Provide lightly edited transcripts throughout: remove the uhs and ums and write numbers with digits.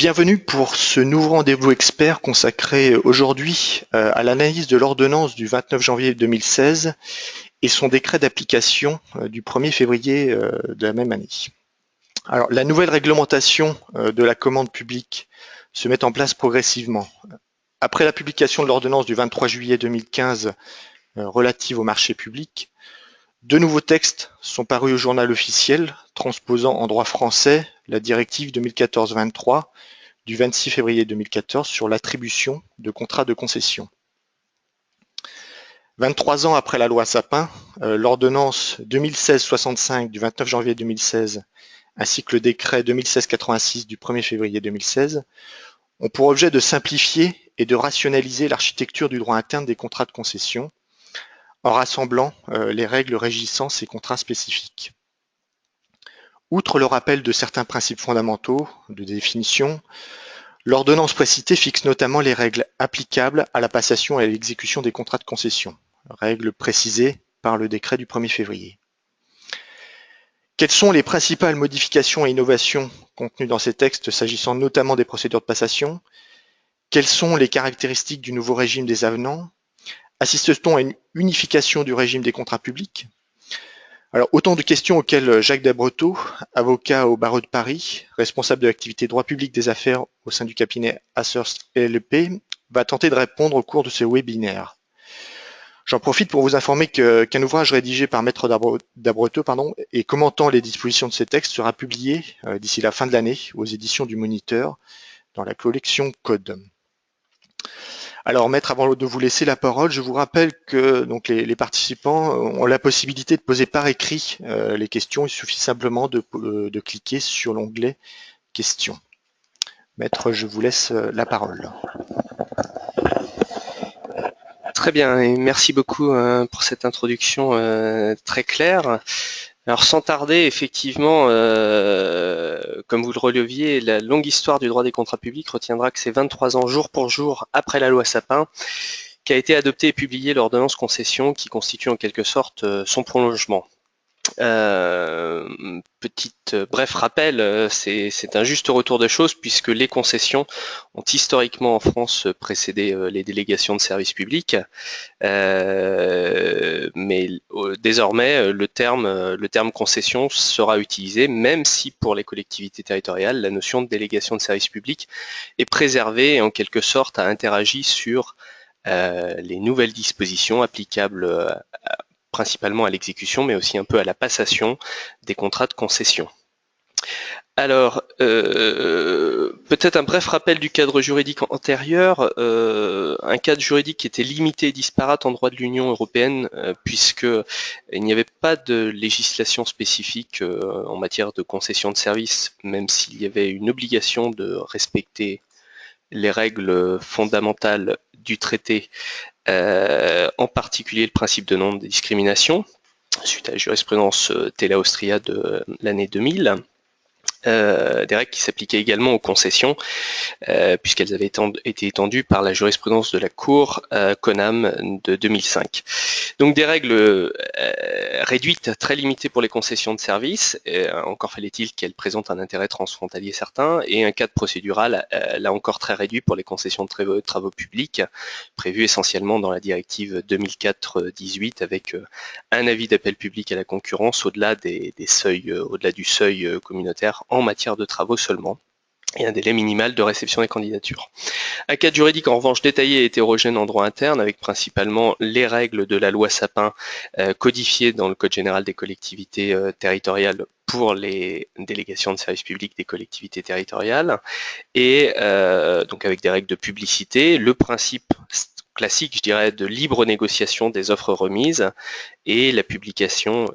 Bienvenue pour ce nouveau rendez-vous expert consacré aujourd'hui à l'analyse de l'ordonnance du 29 janvier 2016 et son décret d'application du 1er février de la même année. Alors, la nouvelle réglementation de la commande publique se met en place progressivement. Après la publication de l'ordonnance du 23 juillet 2015 relative au marché public, deux nouveaux textes sont parus au journal officiel, transposant en droit français la directive 2014-23 du 26 février 2014 sur l'attribution de contrats de concession. 23 ans après la loi Sapin, l'ordonnance 2016-65 du 29 janvier 2016 ainsi que le décret 2016-86 du 1er février 2016 ont pour objet de simplifier et de rationaliser l'architecture du droit interne des contrats de concession en rassemblant les règles régissant ces contrats spécifiques. Outre le rappel de certains principes fondamentaux de définition, l'ordonnance précitée fixe notamment les règles applicables à la passation et à l'exécution des contrats de concession, règles précisées par le décret du 1er février. Quelles sont les principales modifications et innovations contenues dans ces textes s'agissant notamment des procédures de passation? Quelles sont les caractéristiques du nouveau régime des avenants? Assiste-t-on à une unification du régime des contrats publics? Alors, autant de questions auxquelles Jacques Dabreteau, avocat au barreau de Paris, responsable de l'activité droit public des affaires au sein du cabinet Ashurst LLP, va tenter de répondre au cours de ce webinaire. J'en profite pour vous informer qu'un ouvrage rédigé par Maître Dabreteau et commentant les dispositions de ces textes sera publié d'ici la fin de l'année aux éditions du Moniteur dans la collection Code. Alors Maître, avant de vous laisser la parole, je vous rappelle que donc, les participants ont la possibilité de poser par écrit les questions. Il suffit simplement de cliquer sur l'onglet questions. Maître, je vous laisse la parole. Très bien, et merci beaucoup pour cette introduction très claire. Alors sans tarder, effectivement, comme vous le releviez, la longue histoire du droit des contrats publics retiendra que c'est 23 ans jour pour jour après la loi Sapin qu'a été adoptée et publiée l'ordonnance concession qui constitue en quelque sorte son prolongement. Bref rappel, c'est un juste retour de choses puisque les concessions ont historiquement en France précédé les délégations de services publics, mais désormais le terme concession sera utilisé, même si pour les collectivités territoriales la notion de délégation de services publics est préservée et en quelque sorte a interagi sur les nouvelles dispositions applicables principalement à l'exécution, mais aussi un peu à la passation des contrats de concession. Alors, peut-être un bref rappel du cadre juridique antérieur, un cadre juridique qui était limité et disparate en droit de l'Union européenne, puisqu'il n'y avait pas de législation spécifique en matière de concession de services, même s'il y avait une obligation de respecter les règles fondamentales du traité, en particulier le principe de non-discrimination, suite à la jurisprudence Tela Austria de l'année 2000. Des règles qui s'appliquaient également aux concessions, puisqu'elles avaient été étendues par la jurisprudence de la Cour Conam de 2005. Donc des règles réduites, très limitées pour les concessions de services, encore fallait-il qu'elles présentent un intérêt transfrontalier certain, et un cadre procédural là encore très réduit pour les concessions de travaux publics, prévues essentiellement dans la directive 2004-18 avec un avis d'appel public à la concurrence au-delà du seuil communautaire en matière de travaux seulement, et un délai minimal de réception des candidatures. Un cadre juridique en revanche détaillé et hétérogène en droit interne, avec principalement les règles de la loi Sapin codifiées dans le Code général des collectivités territoriales pour les délégations de services publics des collectivités territoriales, et donc avec des règles de publicité, le principe classique, je dirais, de libre négociation des offres remises et la publication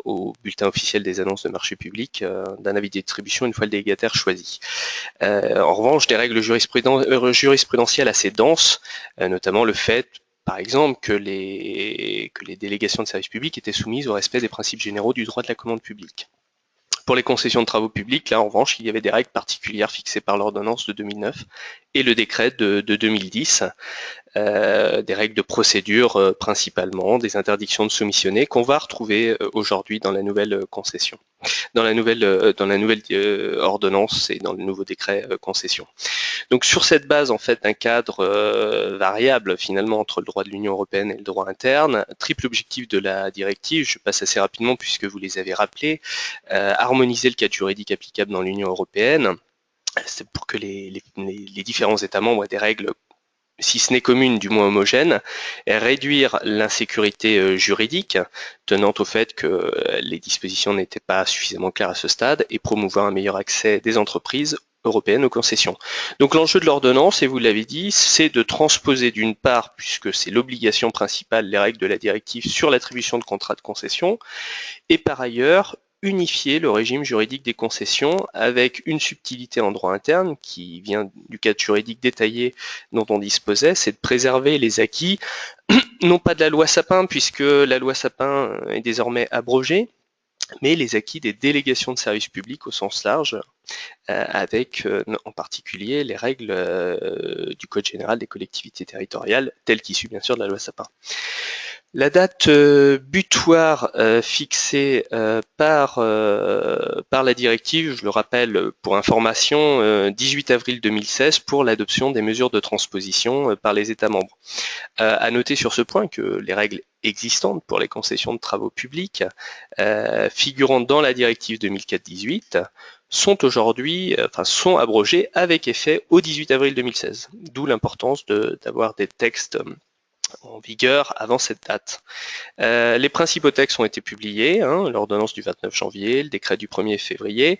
au bulletin officiel des annonces de marché public d'un avis de distribution une fois le délégataire choisi. En revanche, des règles jurisprudentielles assez denses, notamment le fait, par exemple, que les délégations de services publics étaient soumises au respect des principes généraux du droit de la commande publique. Pour les concessions de travaux publics, là en revanche, il y avait des règles particulières fixées par l'ordonnance de 2009 et le décret de 2010, des règles de procédure principalement, des interdictions de soumissionner qu'on va retrouver aujourd'hui dans la nouvelle concession, dans la nouvelle ordonnance et dans le nouveau décret concession. Donc sur cette base en fait d'un cadre variable finalement entre le droit de l'Union européenne et le droit interne, triple objectif de la directive, je passe assez rapidement puisque vous les avez rappelés, harmoniser le cadre juridique applicable dans l'Union européenne, c'est pour que les différents États membres aient des règles, si ce n'est commune, du moins homogène, et réduire l'insécurité juridique tenant au fait que les dispositions n'étaient pas suffisamment claires à ce stade et promouvoir un meilleur accès des entreprises européennes aux concessions. Donc l'enjeu de l'ordonnance, et vous l'avez dit, c'est de transposer d'une part, puisque c'est l'obligation principale, les règles de la directive sur l'attribution de contrats de concession, et par ailleurs unifier le régime juridique des concessions avec une subtilité en droit interne qui vient du cadre juridique détaillé dont on disposait, c'est de préserver les acquis, non pas de la loi Sapin, puisque la loi Sapin est désormais abrogée, mais les acquis des délégations de services publics au sens large, avec en particulier les règles du Code général des collectivités territoriales, telles qu'issues bien sûr de la loi Sapin. La date butoir fixée par la directive, je le rappelle pour information, 18 avril 2016 pour l'adoption des mesures de transposition par les États membres. À noter sur ce point que les règles existantes pour les concessions de travaux publics figurant dans la directive 2004-18 sont aujourd'hui, sont abrogées avec effet au 18 avril 2016. D'où l'importance d'avoir des textes en vigueur avant cette date. Les principaux textes ont été publiés, l'ordonnance du 29 janvier, le décret du 1er février.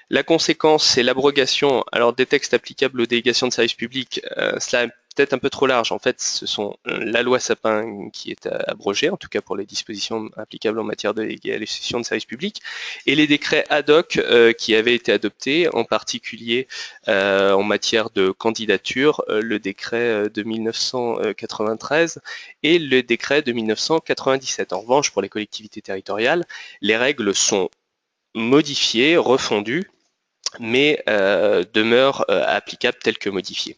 La conséquence, c'est l'abrogation des textes applicables aux délégations de services publics. Cela est peut-être un peu trop large. En fait, ce sont la loi Sapin qui est abrogée, en tout cas pour les dispositions applicables en matière de délégation de services publics, et les décrets ad hoc qui avaient été adoptés, en particulier en matière de candidature, le décret de 1993 et le décret de 1997. En revanche, pour les collectivités territoriales, les règles sont modifiées, refondues, mais demeurent applicables telles que modifiées.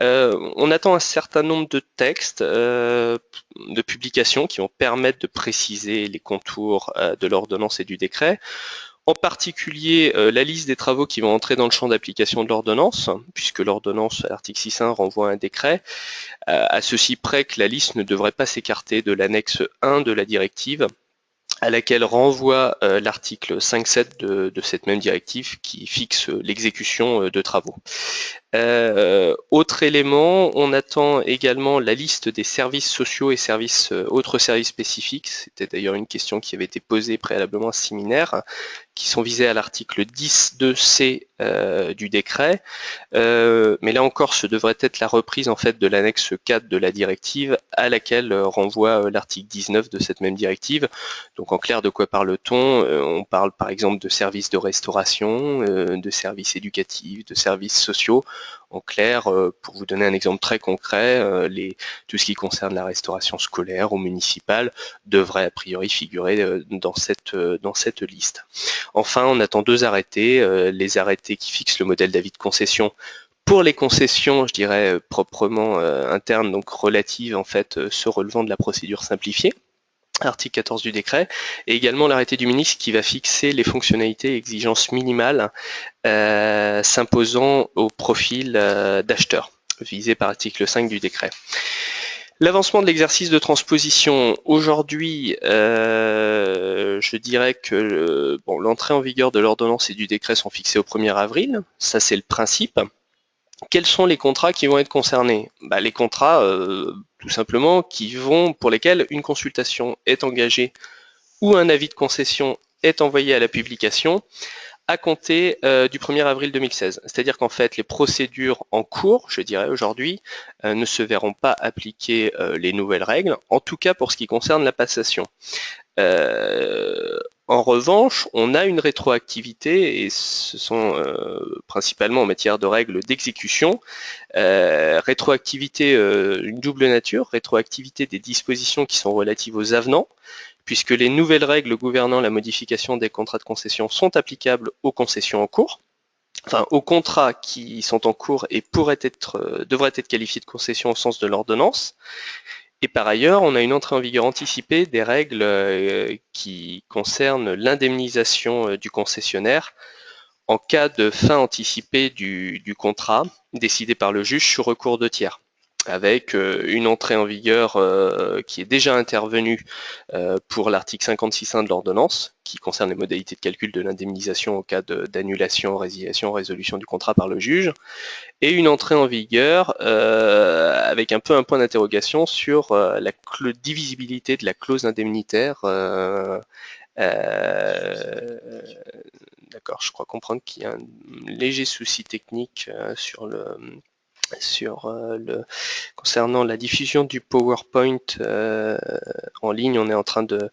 On attend un certain nombre de textes de publications qui vont permettre de préciser les contours de l'ordonnance et du décret. En particulier, la liste des travaux qui vont entrer dans le champ d'application de l'ordonnance, puisque l'ordonnance, à l'article 6.1, renvoie à un décret, à ceci près que la liste ne devrait pas s'écarter de l'annexe 1 de la directive, à laquelle renvoie l'article 5.7 de cette même directive qui fixe l'exécution de travaux. Autre élément, on attend également la liste des services sociaux et autres services spécifiques. C'était d'ailleurs une question qui avait été posée préalablement à ce séminaire, qui sont visés à l'article 10.2c du décret. Mais là encore, ce devrait être la reprise en fait de l'annexe 4 de la directive, à laquelle renvoie l'article 19 de cette même directive. Donc en clair, de quoi parle-t-on? On parle par exemple de services de restauration, de services éducatifs, de services sociaux. En clair, pour vous donner un exemple très concret, tout ce qui concerne la restauration scolaire ou municipale devrait a priori figurer dans cette liste. Enfin, on attend deux arrêtés, les arrêtés qui fixent le modèle d'avis de concession pour les concessions, je dirais proprement internes, donc relatives en fait, se relevant de la procédure simplifiée, article 14 du décret, et également l'arrêté du ministre qui va fixer les fonctionnalités et exigences minimales s'imposant au profil d'acheteur, visé par l'article 5 du décret. L'avancement de l'exercice de transposition, aujourd'hui, je dirais que l'entrée en vigueur de l'ordonnance et du décret sont fixées au 1er avril, ça c'est le principe. Quels sont les contrats qui vont être concernés? Les contrats, tout simplement, pour lesquels une consultation est engagée ou un avis de concession est envoyé à la publication à compter du 1er avril 2016. C'est-à-dire qu'en fait, les procédures en cours, je dirais aujourd'hui, ne se verront pas appliquer les nouvelles règles, en tout cas pour ce qui concerne la passation. En revanche, on a une rétroactivité, et ce sont principalement en matière de règles d'exécution, rétroactivité une double nature, rétroactivité des dispositions qui sont relatives aux avenants, puisque les nouvelles règles gouvernant la modification des contrats de concession sont applicables aux concessions en cours, aux contrats qui sont en cours et devraient être qualifiés de concession au sens de l'ordonnance. Et par ailleurs, on a une entrée en vigueur anticipée des règles qui concernent l'indemnisation du concessionnaire en cas de fin anticipée du contrat décidé par le juge sur recours de tiers, avec une entrée en vigueur qui est déjà intervenue pour l'article 56.1 de l'ordonnance, qui concerne les modalités de calcul de l'indemnisation au cas d'annulation, résiliation, résolution du contrat par le juge, et une entrée en vigueur avec un peu un point d'interrogation sur la divisibilité de la clause indemnitaire. D'accord, je crois comprendre qu'il y a un léger souci technique concernant la diffusion du PowerPoint en ligne. On est en train de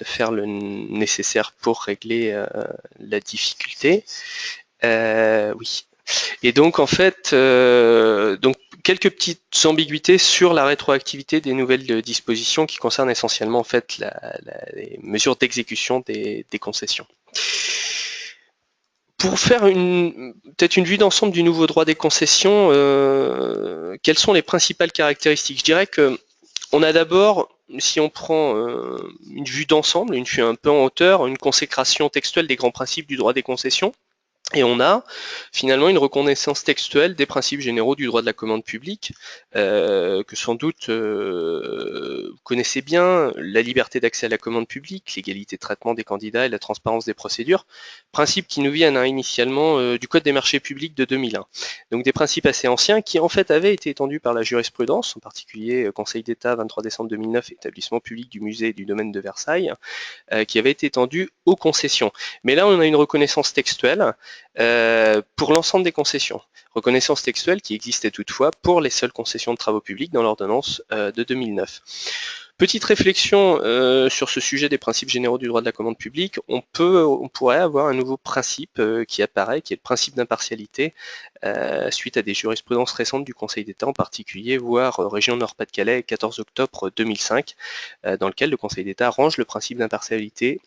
faire le nécessaire pour régler la difficulté. Oui. Et donc en fait, donc quelques petites ambiguïtés sur la rétroactivité des nouvelles dispositions qui concernent essentiellement en fait les mesures d'exécution des concessions. Pour faire peut-être une vue d'ensemble du nouveau droit des concessions, quelles sont les principales caractéristiques? Je dirais que on a d'abord, si on prend une vue d'ensemble, une vue un peu en hauteur, une consécration textuelle des grands principes du droit des concessions. Et on a finalement une reconnaissance textuelle des principes généraux du droit de la commande publique, que sans doute vous connaissez bien, la liberté d'accès à la commande publique, l'égalité de traitement des candidats et la transparence des procédures, principes qui nous viennent initialement du Code des marchés publics de 2001. Donc des principes assez anciens qui en fait avaient été étendus par la jurisprudence, en particulier Conseil d'État 23 décembre 2009, établissement public du musée et du domaine de Versailles, qui avaient été étendus aux concessions. Mais là on a une reconnaissance textuelle pour l'ensemble des concessions. Reconnaissance textuelle qui existait toutefois pour les seules concessions de travaux publics dans l'ordonnance de 2009. Petite réflexion sur ce sujet des principes généraux du droit de la commande publique, on pourrait avoir un nouveau principe qui apparaît, qui est le principe d'impartialité, suite à des jurisprudences récentes du Conseil d'État, en particulier, voire Région Nord-Pas-de-Calais, 14 octobre 2005, dans lequel le Conseil d'État range le principe d'impartialité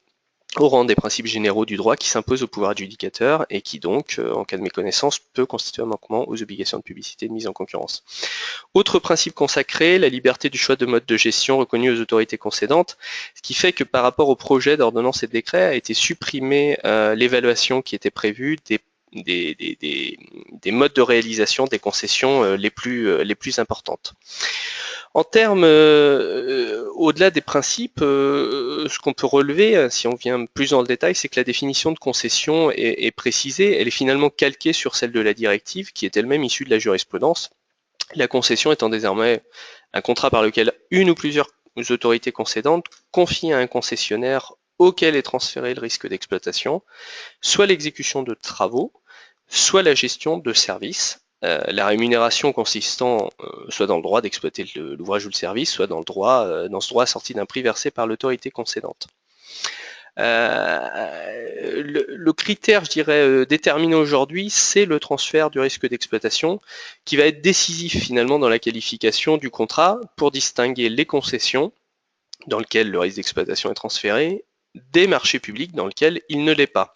au rang des principes généraux du droit qui s'imposent au pouvoir adjudicateur et qui donc, en cas de méconnaissance, peut constituer un manquement aux obligations de publicité et de mise en concurrence. Autre principe consacré, la liberté du choix de mode de gestion reconnue aux autorités concédantes, ce qui fait que par rapport au projet d'ordonnance et de décret a été supprimée l'évaluation qui était prévue des modes de réalisation des concessions les plus importantes. En termes, au-delà des principes, ce qu'on peut relever, si on vient plus dans le détail, c'est que la définition de concession est précisée, elle est finalement calquée sur celle de la directive, qui est elle-même issue de la jurisprudence. La concession étant désormais un contrat par lequel une ou plusieurs autorités concédantes confient à un concessionnaire auquel est transféré le risque d'exploitation, soit l'exécution de travaux, soit la gestion de services, la rémunération consistant soit dans le droit d'exploiter l'ouvrage ou le service, soit dans ce droit assorti d'un prix versé par l'autorité concédante. Le critère, je dirais, déterminé aujourd'hui, c'est le transfert du risque d'exploitation qui va être décisif finalement dans la qualification du contrat pour distinguer les concessions dans lesquelles le risque d'exploitation est transféré des marchés publics dans lesquels il ne l'est pas.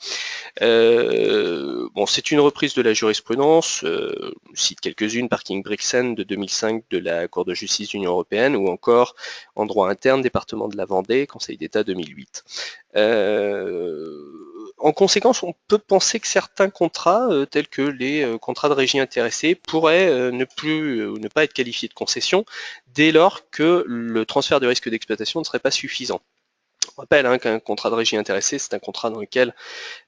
Bon, c'est une reprise de la jurisprudence, je cite quelques-unes, Parking Brixen de 2005 de la Cour de justice de l'Union européenne, ou encore en droit interne, département de la Vendée, Conseil d'État 2008. En conséquence, on peut penser que certains contrats, tels que les contrats de régie intéressée, pourraient ne pas être qualifiés de concession dès lors que le transfert du risque d'exploitation ne serait pas suffisant. On rappelle qu'un contrat de régie intéressée, c'est un contrat dans lequel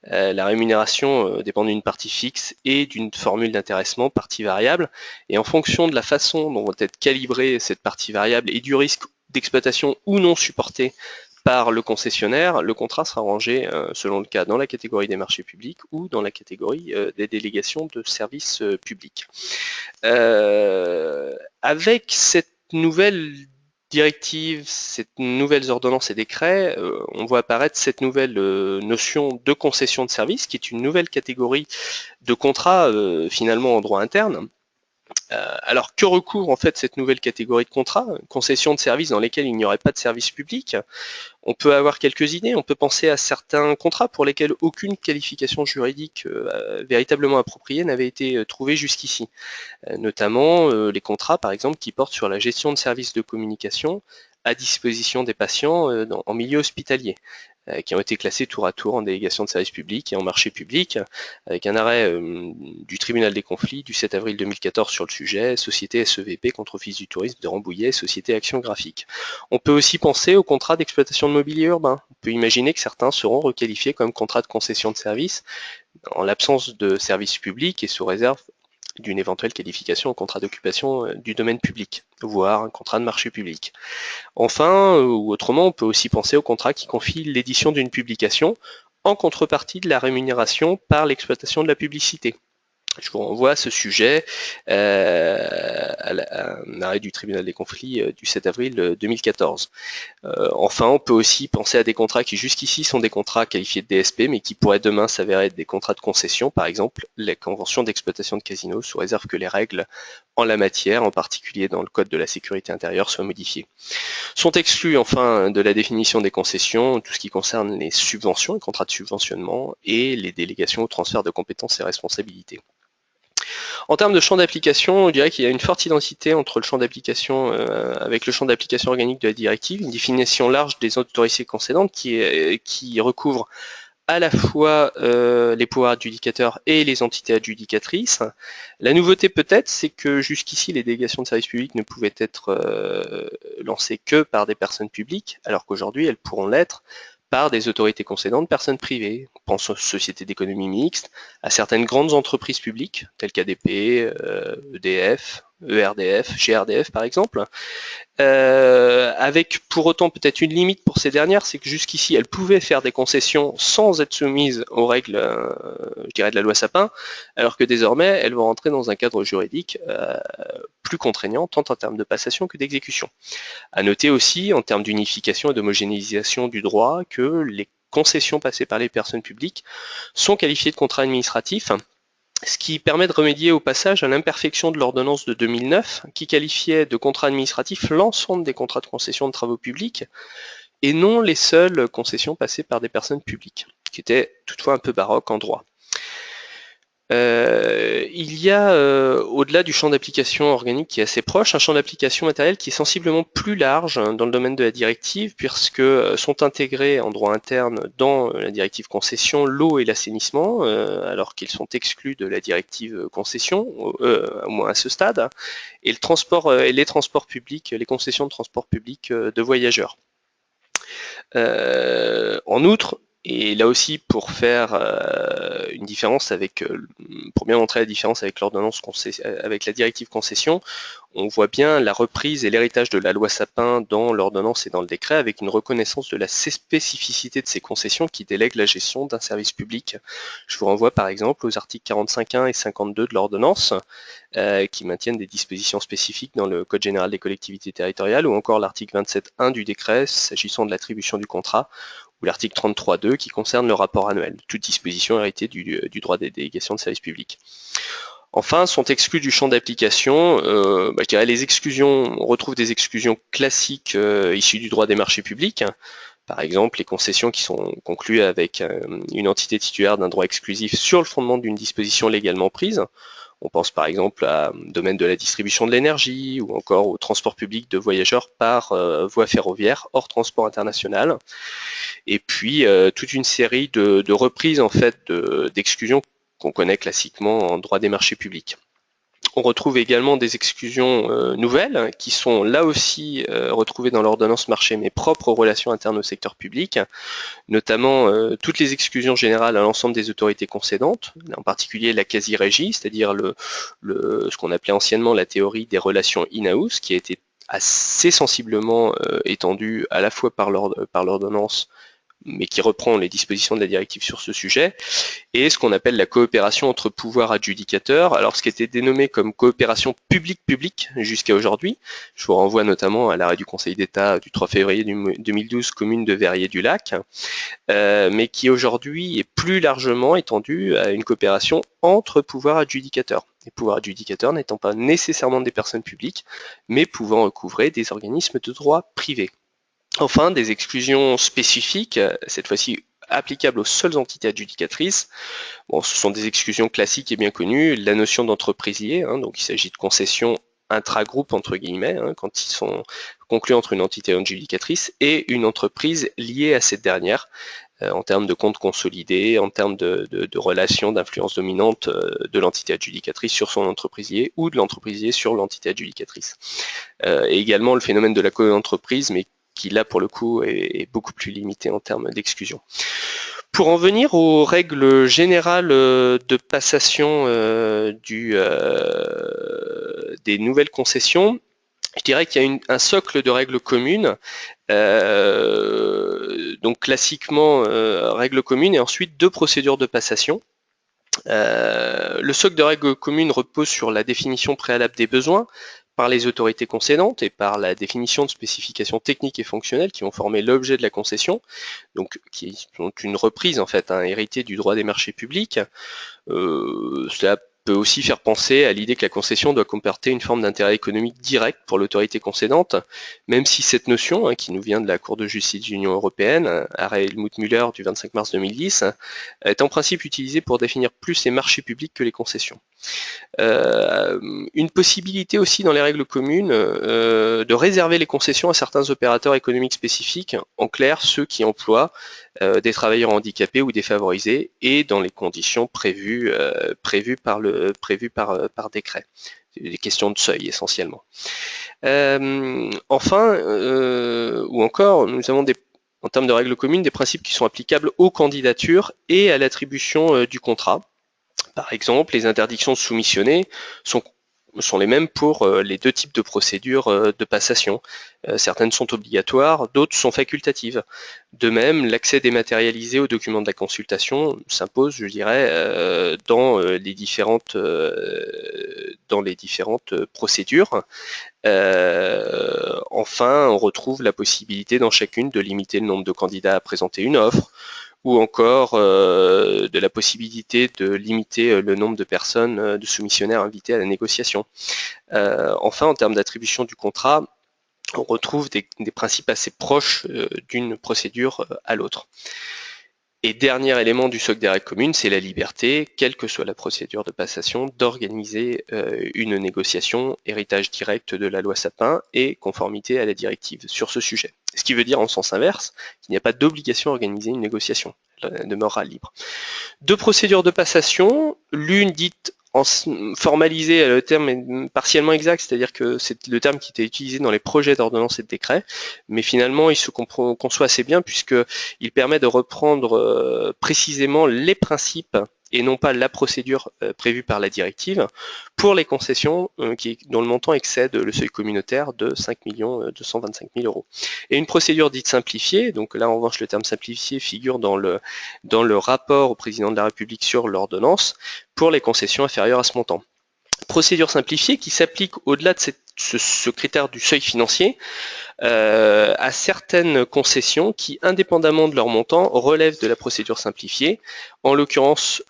la rémunération dépend d'une partie fixe et d'une formule d'intéressement, partie variable. Et en fonction de la façon dont va être calibrée cette partie variable et du risque d'exploitation ou non supporté par le concessionnaire, le contrat sera rangé, selon le cas, dans la catégorie des marchés publics ou dans la catégorie des délégations de services publics. Avec cette nouvelle directive, ces nouvelles ordonnances et décrets, on voit apparaître cette nouvelle notion de concession de service, qui est une nouvelle catégorie de contrat finalement en droit interne, Alors que recouvre en fait cette nouvelle catégorie de contrats? Concession de services dans lesquels il n'y aurait pas de service public. On peut avoir quelques idées, on peut penser à certains contrats pour lesquels aucune qualification juridique véritablement appropriée n'avait été trouvée jusqu'ici. Notamment les contrats par exemple qui portent sur la gestion de services de communication à disposition des patients en milieu hospitalier, qui ont été classés tour à tour en délégation de service public et en marché public, avec un arrêt du tribunal des conflits du 7 avril 2014 sur le sujet, société SEVP contre Office du tourisme de Rambouillet, société Action Graphique. On peut aussi penser aux contrats d'exploitation de mobilier urbain. On peut imaginer que certains seront requalifiés comme contrats de concession de service en l'absence de service public et sous réserve d'une éventuelle qualification au contrat d'occupation du domaine public, voire un contrat de marché public. Enfin, ou autrement, on peut aussi penser au contrat qui confie l'édition d'une publication en contrepartie de la rémunération par l'exploitation de la publicité. Je vous renvoie à ce sujet à un arrêt du tribunal des conflits du 7 avril 2014. Enfin, on peut aussi penser à des contrats qui jusqu'ici sont des contrats qualifiés de DSP, mais qui pourraient demain s'avérer être des contrats de concession, par exemple les conventions d'exploitation de casinos, sous réserve que les règles en la matière, en particulier dans le code de la sécurité intérieure, soient modifiées. Sont exclus enfin de la définition des concessions tout ce qui concerne les subventions, les contrats de subventionnement et les délégations au transfert de compétences et responsabilités. En termes de champ d'application, je dirais qu'il y a une forte identité entre le champ d'application avec le champ d'application organique de la directive, une définition large des autorités concédantes qui recouvre à la fois les pouvoirs adjudicateurs et les entités adjudicatrices. La nouveauté peut-être, c'est que jusqu'ici, les délégations de services publics ne pouvaient être lancées que par des personnes publiques, alors qu'aujourd'hui, elles pourront l'être par des autorités concédantes, personnes privées. On pense aux sociétés d'économie mixte, à certaines grandes entreprises publiques, telles qu'ADP, EDF, ERDF, GRDF par exemple, avec pour autant peut-être une limite pour ces dernières, c'est que jusqu'ici elles pouvaient faire des concessions sans être soumises aux règles, je dirais, de la loi Sapin, alors que désormais elles vont rentrer dans un cadre juridique plus contraignant, tant en termes de passation que d'exécution. À noter aussi, en termes d'unification et d'homogénéisation du droit, que les concessions passées par les personnes publiques sont qualifiées de contrats administratifs, ce qui permet de remédier au passage à l'imperfection de l'ordonnance de 2009 qui qualifiait de contrat administratif l'ensemble des contrats de concession de travaux publics et non les seules concessions passées par des personnes publiques, ce qui était toutefois un peu baroque en droit. Il y a, au-delà du champ d'application organique qui est assez proche, un champ d'application matériel qui est sensiblement plus large dans le domaine de la directive, puisque sont intégrés en droit interne dans la directive concession l'eau et l'assainissement, alors qu'ils sont exclus de la directive concession, au moins à ce stade, et le transport et les transports publics, les concessions de transport public de voyageurs. En outre, et là aussi pour faire une différence avec, pour bien montrer la différence avec l'ordonnance avec la directive concession, on voit bien la reprise et l'héritage de la loi Sapin dans l'ordonnance et dans le décret, avec une reconnaissance de la spécificité de ces concessions qui délèguent la gestion d'un service public. Je vous renvoie par exemple aux articles 45.1 et 52 de l'ordonnance, qui maintiennent des dispositions spécifiques dans le Code général des collectivités territoriales, ou encore l'article 27.1 du décret s'agissant de l'attribution du contrat, ou l'article 33.2 qui concerne le rapport annuel, toute disposition héritée du droit des délégations de services publics. Enfin, sont exclus du champ d'application, je dirais les exclusions, on retrouve des exclusions classiques issues du droit des marchés publics, par exemple les concessions qui sont conclues avec une entité titulaire d'un droit exclusif sur le fondement d'une disposition légalement prise. On pense par exemple au domaine de la distribution de l'énergie ou encore au transport public de voyageurs par voie ferroviaire hors transport international. Et puis toute une série de reprises en fait d'exclusions qu'on connaît classiquement en droit des marchés publics. On retrouve également des exclusions nouvelles qui sont là aussi retrouvées dans l'ordonnance marché mais propres aux relations internes au secteur public, notamment toutes les exclusions générales à l'ensemble des autorités concédantes, en particulier la quasi-régie, c'est-à-dire ce qu'on appelait anciennement la théorie des relations in-house, qui a été assez sensiblement étendue à la fois par l'ordonnance mais qui reprend les dispositions de la directive sur ce sujet, et ce qu'on appelle la coopération entre pouvoirs adjudicateurs. Alors ce qui était dénommé comme coopération public-public jusqu'à aujourd'hui, je vous renvoie notamment à l'arrêt du Conseil d'État du 3 février 2012, commune de Verrier-du-Lac, mais qui aujourd'hui est plus largement étendu à une coopération entre pouvoirs adjudicateurs. Les pouvoirs adjudicateurs n'étant pas nécessairement des personnes publiques, mais pouvant recouvrer des organismes de droit privé. Enfin, des exclusions spécifiques, cette fois-ci applicables aux seules entités adjudicatrices. Bon, ce sont des exclusions classiques et bien connues. La notion d'entreprise liée, donc il s'agit de concessions intra-groupe entre guillemets, quand ils sont conclus entre une entité adjudicatrice et une entreprise liée à cette dernière, en termes de comptes consolidés, en termes de relations d'influence dominante de l'entité adjudicatrice sur son entreprise liée ou de l'entreprise liée sur l'entité adjudicatrice. Et également le phénomène de la co-entreprise, mais qui là pour le coup est beaucoup plus limité en termes d'exclusion. Pour en venir aux règles générales de passation des nouvelles concessions, je dirais qu'il y a un socle de règles communes, donc classiquement règles communes et ensuite 2 procédures de passation. Le socle de règles communes repose sur la définition préalable des besoins par les autorités concédantes et par la définition de spécifications techniques et fonctionnelles qui vont former l'objet de la concession, donc qui sont une reprise en fait, héritée du droit des marchés publics. Cela peut aussi faire penser à l'idée que la concession doit comporter une forme d'intérêt économique direct pour l'autorité concédante, même si cette notion, qui nous vient de la Cour de justice de l'Union européenne, arrêt Helmut-Müller du 25 mars 2010, est en principe utilisée pour définir plus les marchés publics que les concessions. Une possibilité aussi dans les règles communes de réserver les concessions à certains opérateurs économiques spécifiques, en clair ceux qui emploient des travailleurs handicapés ou défavorisés et dans les conditions prévues par décret. Des questions de seuil essentiellement. Enfin, ou encore, nous avons en termes de règles communes des principes qui sont applicables aux candidatures et à l'attribution du contrat. Par exemple, les interdictions de soumissionner sont les mêmes pour les 2 types de procédures de passation. Certaines sont obligatoires, d'autres sont facultatives. De même, l'accès dématérialisé aux documents de la consultation s'impose, je dirais, dans les différentes procédures. Enfin, on retrouve la possibilité dans chacune de limiter le nombre de candidats à présenter une offre, ou encore de la possibilité de limiter le nombre de personnes, de soumissionnaires invités à la négociation. Enfin, en termes d'attribution du contrat, on retrouve des principes assez proches d'une procédure à l'autre. Et dernier élément du socle des règles communes, c'est la liberté, quelle que soit la procédure de passation, d'organiser une négociation, héritage direct de la loi Sapin et conformité à la directive sur ce sujet. Ce qui veut dire en sens inverse qu'il n'y a pas d'obligation à organiser une négociation, elle demeurera libre. 2 procédures de passation, l'une dite formalisée, le terme est partiellement exact, c'est-à-dire que c'est le terme qui était utilisé dans les projets d'ordonnance et de décret, mais finalement il se conçoit assez bien puisqu'il permet de reprendre précisément les principes et non pas la procédure prévue par la directive pour les concessions dont le montant excède le seuil communautaire de 5 225 000 €. Et une procédure dite simplifiée, donc là en revanche le terme simplifié figure dans le rapport au président de la République sur l'ordonnance pour les concessions inférieures à ce montant. Procédure simplifiée qui s'applique au-delà de ce critère du seuil financier à certaines concessions qui, indépendamment de leur montant, relèvent de la procédure simplifiée. En l'occurrence,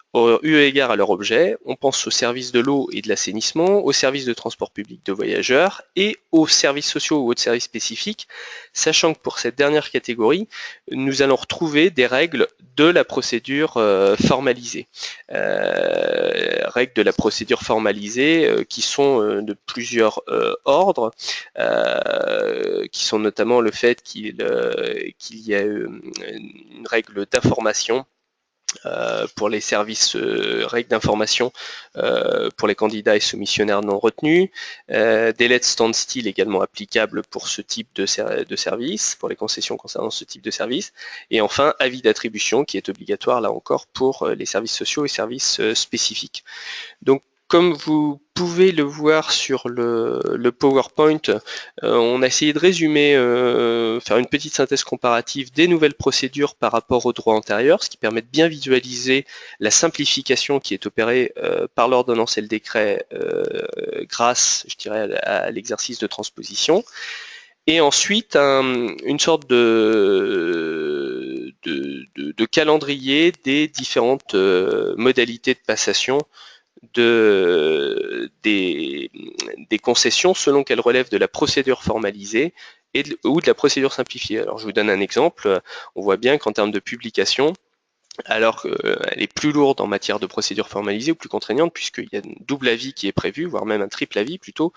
eu égard à leur objet, on pense aux services de l'eau et de l'assainissement, aux services de transport public de voyageurs et aux services sociaux ou autres services spécifiques, sachant que pour cette dernière catégorie, nous allons retrouver des règles de la procédure formalisée. Règles de la procédure formalisée qui sont de plusieurs ordres, qui sont notamment le fait qu'il y a une règle d'information pour les services, règles d'information pour les candidats et soumissionnaires non retenus, délai de standstill également applicable pour ce type de service, pour les concessions concernant ce type de service, et enfin avis d'attribution qui est obligatoire là encore pour les services sociaux et services spécifiques. Donc comme vous pouvez le voir sur le PowerPoint, on a essayé de résumer, faire une petite synthèse comparative des nouvelles procédures par rapport au droit antérieur, ce qui permet de bien visualiser la simplification qui est opérée par l'ordonnance et le décret grâce, je dirais, à l'exercice de transposition. Et ensuite, une sorte de calendrier des différentes modalités de passation des concessions selon qu'elles relèvent de la procédure formalisée ou de la procédure simplifiée. Alors je vous donne un exemple. On voit bien qu'en termes de publication, alors qu'elle est plus lourde en matière de procédure formalisée ou plus contraignante, puisqu'il y a un double avis qui est prévu, voire même un triple avis plutôt,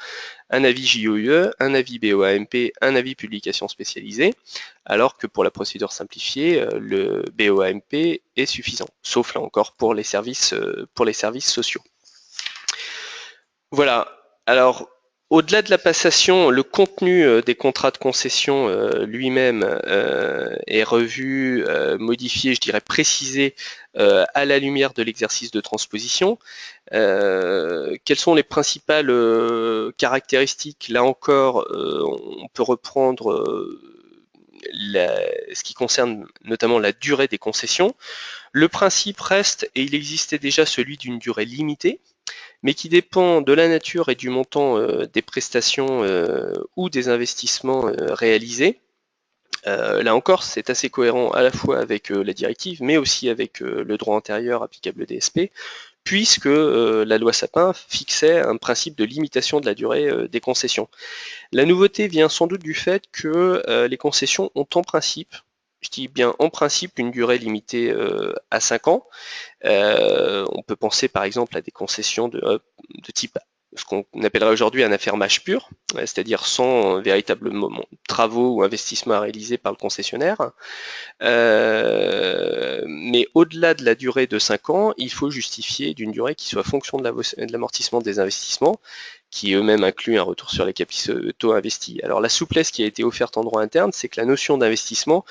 un avis JOUE, un avis BOAMP, un avis publication spécialisée, alors que pour la procédure simplifiée, le BOAMP est suffisant, sauf là encore pour les services sociaux. Voilà. Alors, au-delà de la passation, le contenu des contrats de concession lui-même est revu, modifié, je dirais précisé à la lumière de l'exercice de transposition. Quelles sont les principales caractéristiques? Là encore, on peut reprendre ce qui concerne notamment la durée des concessions. Le principe reste, et il existait déjà, celui d'une durée limitée, mais qui dépend de la nature et du montant des prestations ou des investissements réalisés. Là encore, c'est assez cohérent à la fois avec la directive, mais aussi avec le droit antérieur applicable au DSP, puisque la loi Sapin fixait un principe de limitation de la durée des concessions. La nouveauté vient sans doute du fait que les concessions ont en principe, je dis bien en principe, une durée limitée à 5 ans. On peut penser par exemple à des concessions de type ce qu'on appellerait aujourd'hui un affermage pur, c'est-à-dire sans véritablement travaux ou investissements à réaliser par le concessionnaire. Mais au-delà de la durée de 5 ans, il faut justifier d'une durée qui soit fonction de l'amortissement des investissements, qui eux-mêmes incluent un retour sur les capitaux investis. Alors la souplesse qui a été offerte en droit interne, c'est que la notion d'investissement,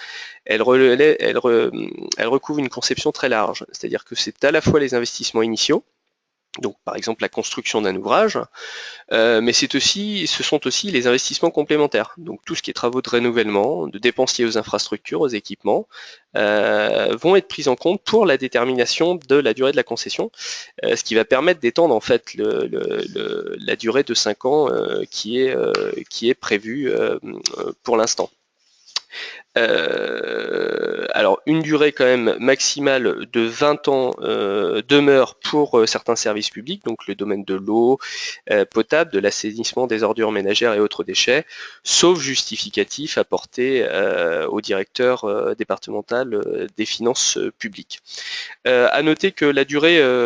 elle recouvre une conception très large, c'est-à-dire que c'est à la fois les investissements initiaux, donc par exemple la construction d'un ouvrage, mais ce sont aussi les investissements complémentaires, donc tout ce qui est travaux de renouvellement, de dépenses liées aux infrastructures, aux équipements, vont être pris en compte pour la détermination de la durée de la concession, ce qui va permettre d'étendre en fait la durée de 5 ans qui est prévue pour l'instant. Alors une durée quand même maximale de 20 ans demeure pour certains services publics, donc le domaine de l'eau potable, de l'assainissement, des ordures ménagères et autres déchets, sauf justificatif apporté au directeur départemental des finances publiques. À noter que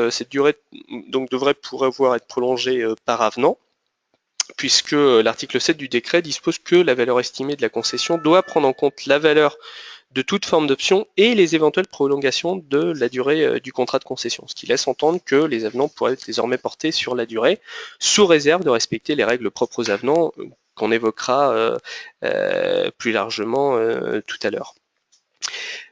cette durée donc pourrait pouvoir être prolongée par avenant, puisque l'article 7 du décret dispose que la valeur estimée de la concession doit prendre en compte la valeur de toute forme d'option et les éventuelles prolongations de la durée du contrat de concession, ce qui laisse entendre que les avenants pourraient être désormais portés sur la durée, sous réserve de respecter les règles propres aux avenants qu'on évoquera plus largement tout à l'heure.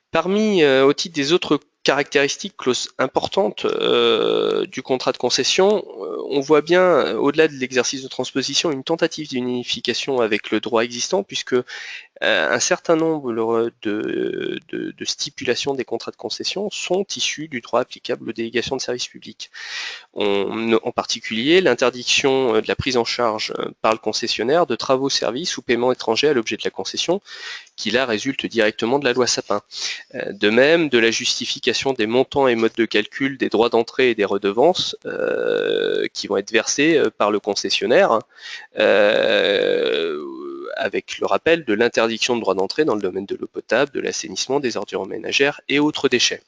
Parmi, au titre des autres caractéristiques, clauses importantes du contrat de concession, on voit bien, au-delà de l'exercice de transposition, une tentative d'unification avec le droit existant, puisque un certain nombre de stipulations des contrats de concession sont issues du droit applicable aux délégations de services publics. En particulier, l'interdiction de la prise en charge par le concessionnaire de travaux, services ou paiements étrangers à l'objet de la concession, qui là résulte directement de la loi Sapin. De même, de la justification des montants et modes de calcul des droits d'entrée et des redevances qui vont être versés par le concessionnaire, avec le rappel de l'interdiction de droit d'entrée dans le domaine de l'eau potable, de l'assainissement, des ordures ménagères et autres déchets.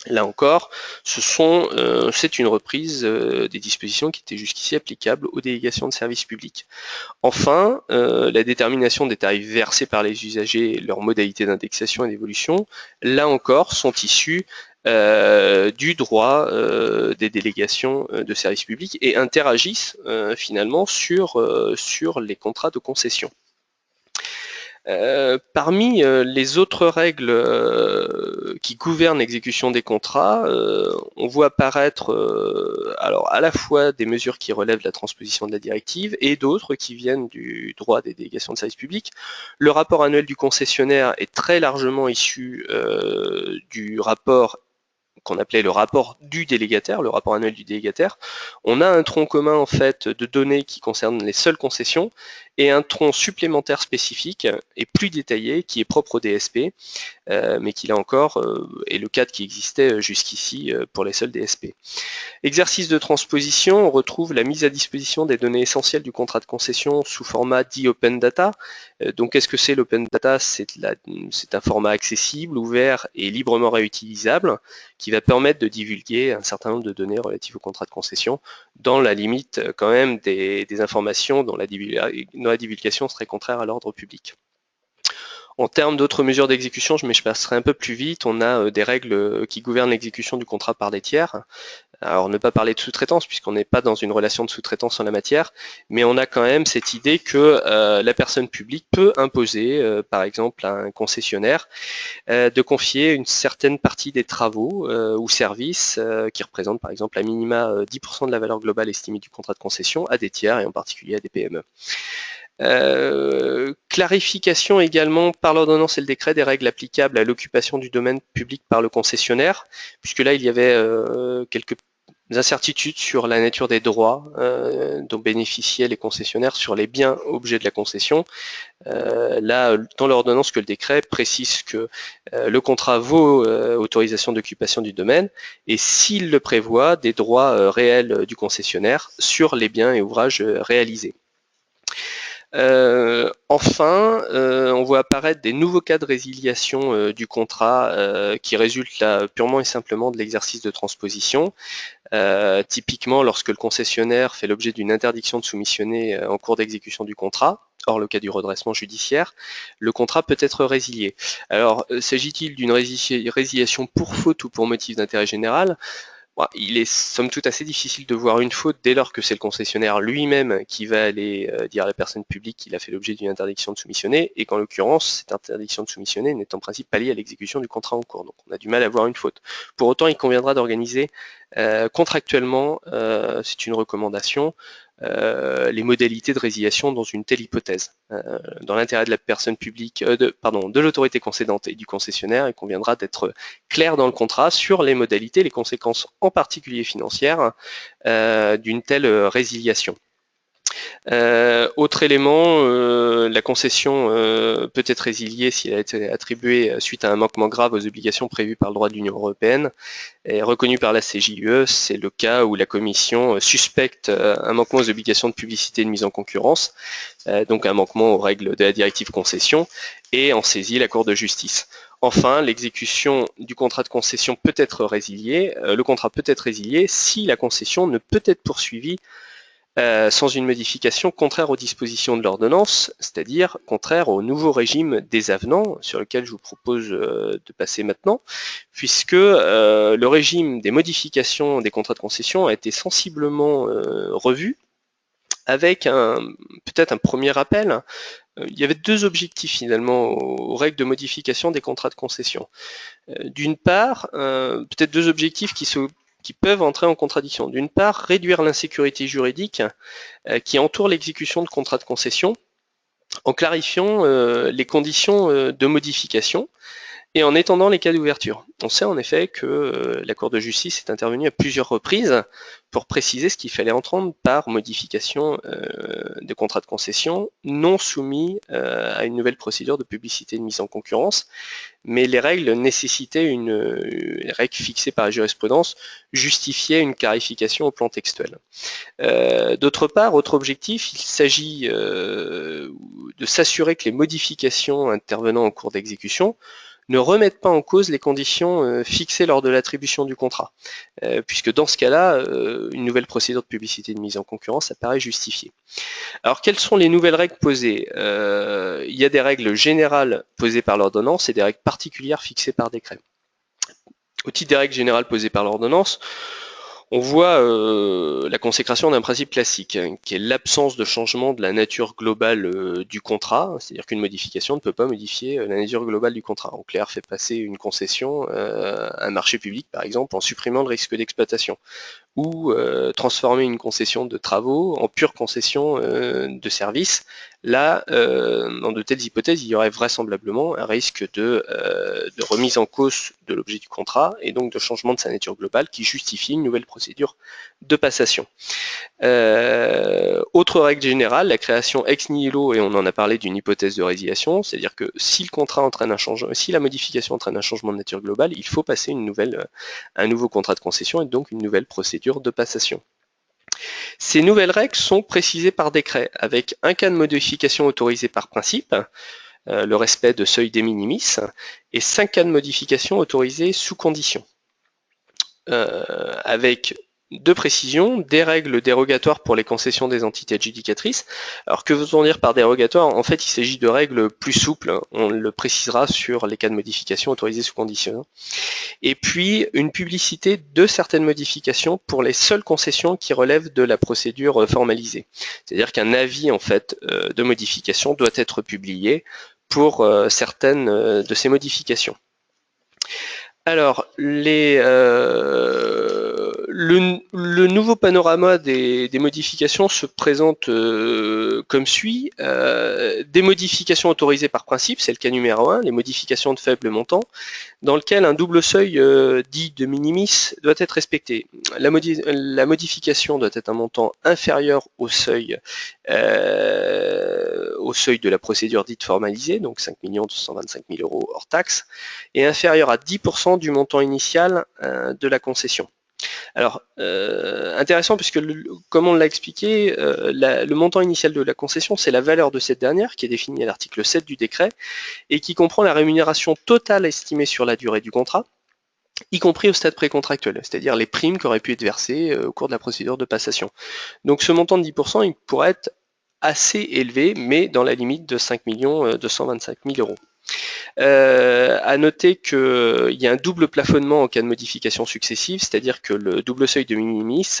Là encore, c'est une reprise des dispositions qui étaient jusqu'ici applicables aux délégations de services publics. Enfin, la détermination des tarifs versés par les usagers et leurs modalités d'indexation et d'évolution, là encore, sont issus du droit des délégations de services publics et interagissent finalement sur les contrats de concession. Parmi les autres règles qui gouvernent l'exécution des contrats, on voit apparaître alors à la fois des mesures qui relèvent de la transposition de la directive et d'autres qui viennent du droit des délégations de service public. Le rapport annuel du concessionnaire est très largement issu du rapport qu'on appelait le rapport du délégataire, le rapport annuel du délégataire. On a un tronc commun en fait de données qui concernent les seules concessions et un tronc supplémentaire spécifique et plus détaillé qui est propre au DSP, mais qui là encore est le cadre qui existait jusqu'ici pour les seuls DSP. Exercice de transposition, on retrouve la mise à disposition des données essentielles du contrat de concession sous format dit Open Data. Donc qu'est-ce que c'est l'Open Data? C'est un format accessible, ouvert et librement réutilisable qui va permettre de divulguer un certain nombre de données relatives au contrat de concession dans la limite quand même des informations dont la divulgation serait contraire à l'ordre public. En termes d'autres mesures d'exécution, je passerai un peu plus vite. On a des règles qui gouvernent l'exécution du contrat par des tiers. Alors ne pas parler de sous-traitance puisqu'on n'est pas dans une relation de sous-traitance en la matière, mais on a quand même cette idée que la personne publique peut imposer, par exemple à un concessionnaire, de confier une certaine partie des travaux ou services qui représentent par exemple à minima 10% de la valeur globale estimée du contrat de concession à des tiers et en particulier à des PME. Clarification également par l'ordonnance et le décret des règles applicables à l'occupation du domaine public par le concessionnaire, puisque là il y avait quelques incertitudes sur la nature des droits dont bénéficiaient les concessionnaires sur les biens objets de la concession. Là, dans l'ordonnance que le décret précise que le contrat vaut autorisation d'occupation du domaine et s'il le prévoit, des droits réels du concessionnaire sur les biens et ouvrages réalisés. Enfin, on voit apparaître des nouveaux cas de résiliation du contrat qui résultent là purement et simplement de l'exercice de transposition. Typiquement, lorsque le concessionnaire fait l'objet d'une interdiction de soumissionner en cours d'exécution du contrat, hors le cas du redressement judiciaire, le contrat peut être résilié. Alors, s'agit-il d'une résiliation pour faute ou pour motif d'intérêt général? Il est somme toute assez difficile de voir une faute dès lors que c'est le concessionnaire lui-même qui va aller dire à la personne publique qu'il a fait l'objet d'une interdiction de soumissionner et qu'en l'occurrence, cette interdiction de soumissionner n'est en principe pas liée à l'exécution du contrat en cours. Donc on a du mal à voir une faute. Pour autant, il conviendra d'organiser contractuellement, c'est une recommandation, les modalités de résiliation dans une telle hypothèse. Dans l'intérêt de la personne publique, de l'autorité concédante et du concessionnaire, il conviendra d'être clair dans le contrat sur les modalités, les conséquences en particulier financières d'une telle résiliation. Autre élément, la concession peut être résiliée si elle a été attribuée suite à un manquement grave aux obligations prévues par le droit de l'Union européenne et reconnue par la CJUE. C'est le cas où la Commission suspecte un manquement aux obligations de publicité et de mise en concurrence, donc un manquement aux règles de la directive concession, et en saisit la Cour de justice. Enfin, l'exécution du contrat de concession peut être résiliée. Le contrat peut être résilié si la concession ne peut être poursuivie sans une modification contraire aux dispositions de l'ordonnance, c'est-à-dire contraire au nouveau régime des avenants, sur lequel je vous propose de passer maintenant, puisque le régime des modifications des contrats de concession a été sensiblement revu, avec peut-être un premier rappel. Il y avait deux objectifs finalement aux règles de modification des contrats de concession. D'une part, peut-être deux objectifs qui peuvent entrer en contradiction. D'une part, réduire l'insécurité juridique qui entoure l'exécution de contrats de concession en clarifiant les conditions de modification et en étendant les cas d'ouverture. On sait en effet que la Cour de justice est intervenue à plusieurs reprises pour préciser ce qu'il fallait entendre par modification de contrat de concession non soumis à une nouvelle procédure de publicité de mise en concurrence, mais les règles nécessitaient les règles fixées par la jurisprudence justifiaient une clarification au plan textuel. D'autre part, autre objectif, il s'agit de s'assurer que les modifications intervenant en cours d'exécution ne remettent pas en cause les conditions fixées lors de l'attribution du contrat, puisque dans ce cas-là, une nouvelle procédure de publicité de mise en concurrence apparaît justifiée. Alors, quelles sont les nouvelles règles posées? Il y a des règles générales posées par l'ordonnance et des règles particulières fixées par décret. Au titre des règles générales posées par l'ordonnance, On voit la consécration d'un principe classique, hein, qui est l'absence de changement de la nature globale du contrat, c'est-à-dire qu'une modification ne peut pas modifier la nature globale du contrat. En clair, fait passer une concession à un marché public, par exemple, en supprimant le risque d'exploitation, ou transformer une concession de travaux en pure concession de services. Là, dans de telles hypothèses, il y aurait vraisemblablement un risque de remise en cause de l'objet du contrat et donc de changement de sa nature globale qui justifie une nouvelle procédure de passation. Autre règle générale, la création ex nihilo, et on en a parlé d'une hypothèse de résiliation, c'est-à-dire que si le contrat entraîne un changement, si la modification entraîne un changement de nature globale, il faut passer un nouveau contrat de concession et donc une nouvelle procédure de passation. Ces nouvelles règles sont précisées par décret, avec un cas de modification autorisé par principe, le respect de seuil de minimis, et 5 cas de modification autorisés sous condition. Avec de précision, des règles dérogatoires pour les concessions des entités adjudicatrices. Alors que veut-on dire par dérogatoire? En fait, il s'agit de règles plus souples, on le précisera sur les cas de modification autorisés sous condition. Et puis, une publicité de certaines modifications pour les seules concessions qui relèvent de la procédure formalisée. C'est-à-dire qu'un avis en fait de modification doit être publié pour certaines de ces modifications. Alors, le nouveau panorama des modifications se présente comme suit. Des modifications autorisées par principe, c'est le cas numéro 1, les modifications de faible montant, dans lequel un double seuil dit de minimis doit être respecté. La modification doit être un montant inférieur au seuil de la procédure dite formalisée, donc 5 225 000 € hors taxe, et inférieur à 10% du montant initial de la concession. Alors, intéressant puisque, comme on l'a expliqué, le montant initial de la concession, c'est la valeur de cette dernière qui est définie à l'article 7 du décret et qui comprend la rémunération totale estimée sur la durée du contrat, y compris au stade précontractuel, c'est-à-dire les primes qui auraient pu être versées au cours de la procédure de passation. Donc ce montant de 10%, il pourrait être assez élevé, mais dans la limite de 5 225 000 €. À noter qu'il y a un double plafonnement en cas de modification successive, c'est-à-dire que le double seuil de minimis,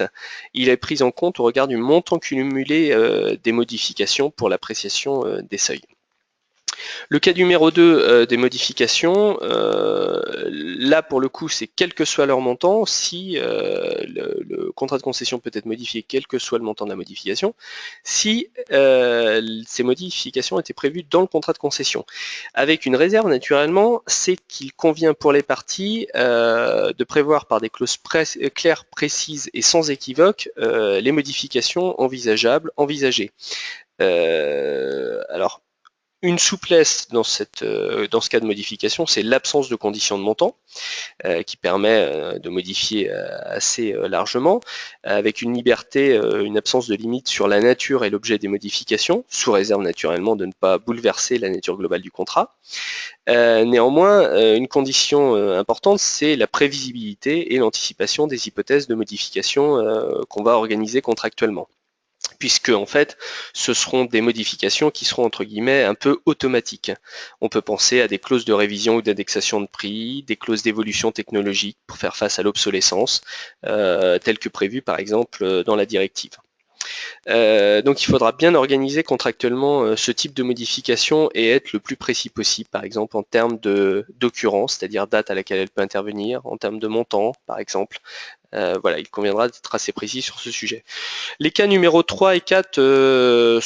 il est pris en compte au regard du montant cumulé des modifications pour l'appréciation des seuils. Le cas numéro 2 des modifications, là pour le coup c'est quel que soit leur montant, si le contrat de concession peut être modifié quel que soit le montant de la modification, si ces modifications étaient prévues dans le contrat de concession. Avec une réserve naturellement, c'est qu'il convient pour les parties de prévoir par des clauses claires, précises et sans équivoque les modifications envisagées. Alors, une souplesse dans ce cas de modification, c'est l'absence de conditions de montant qui permet de modifier assez largement, avec une liberté, une absence de limite sur la nature et l'objet des modifications, sous réserve naturellement de ne pas bouleverser la nature globale du contrat. Néanmoins, une condition importante, c'est la prévisibilité et l'anticipation des hypothèses de modification qu'on va organiser contractuellement, puisque en fait ce seront des modifications qui seront entre guillemets un peu automatiques. On peut penser à des clauses de révision ou d'indexation de prix, des clauses d'évolution technologique pour faire face à l'obsolescence, telles que prévues par exemple dans la directive. Donc il faudra bien organiser contractuellement ce type de modification et être le plus précis possible, par exemple en termes d'occurrence, c'est-à-dire date à laquelle elle peut intervenir, en termes de montant par exemple. Voilà, il conviendra d'être assez précis sur ce sujet. Les cas numéros 3 et 4 peuvent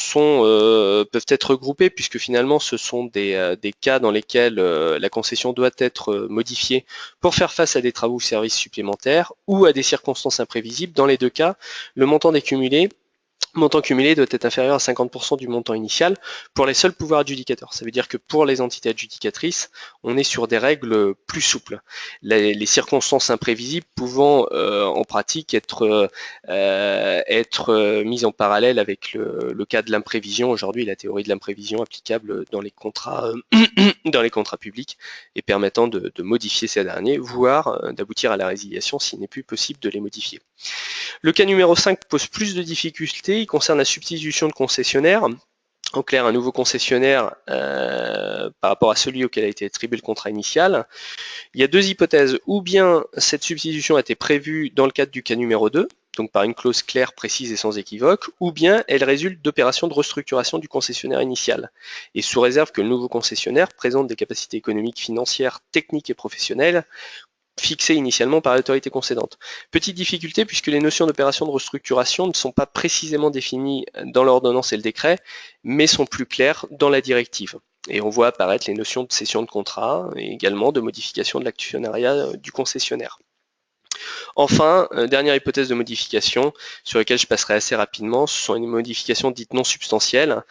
être regroupés puisque finalement ce sont des cas dans lesquels la concession doit être modifiée pour faire face à des travaux ou services supplémentaires ou à des circonstances imprévisibles. Dans les deux cas, le montant cumulé doit être inférieur à 50% du montant initial pour les seuls pouvoirs adjudicateurs. Ça veut dire que pour les entités adjudicatrices, on est sur des règles plus souples. Les circonstances imprévisibles pouvant en pratique être mises en parallèle avec le cas de l'imprévision. Aujourd'hui, la théorie de l'imprévision applicable dans les contrats publics et permettant de modifier ces derniers, voire d'aboutir à la résiliation s'il n'est plus possible de les modifier. Le cas numéro 5 pose plus de difficultés, il concerne la substitution de concessionnaire. En clair, un nouveau concessionnaire par rapport à celui auquel a été attribué le contrat initial. Il y a deux hypothèses. Ou bien cette substitution a été prévue dans le cadre du cas numéro 2, donc par une clause claire, précise et sans équivoque, ou bien elle résulte d'opérations de restructuration du concessionnaire initial, et sous réserve que le nouveau concessionnaire présente des capacités économiques, financières, techniques et professionnelles fixées initialement par l'autorité concédante. Petite difficulté puisque les notions d'opération de restructuration ne sont pas précisément définies dans l'ordonnance et le décret, mais sont plus claires dans la directive. Et on voit apparaître les notions de cession de contrat et également de modification de l'actionnariat du concessionnaire. Enfin, dernière hypothèse de modification sur laquelle je passerai assez rapidement, ce sont les modifications dites non substantielles.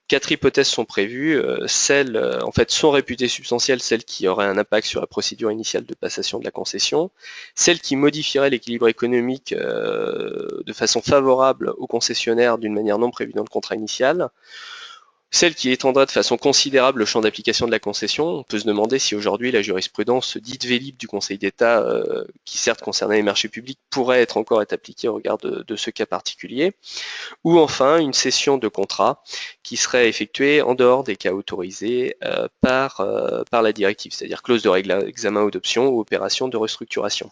4 hypothèses sont prévues. Celles, en fait, sont réputées substantielles, celles qui auraient un impact sur la procédure initiale de passation de la concession, celles qui modifieraient l'équilibre économique de façon favorable au concessionnaire d'une manière non prévue dans le contrat initial, celle qui étendra de façon considérable le champ d'application de la concession. On peut se demander si aujourd'hui la jurisprudence dite Vélib du Conseil d'État, qui certes concernait les marchés publics, pourrait être encore appliquée au regard de ce cas particulier. Ou enfin une cession de contrat qui serait effectuée en dehors des cas autorisés par la directive, c'est-à-dire clause de règle examen ou d'option ou opération de restructuration.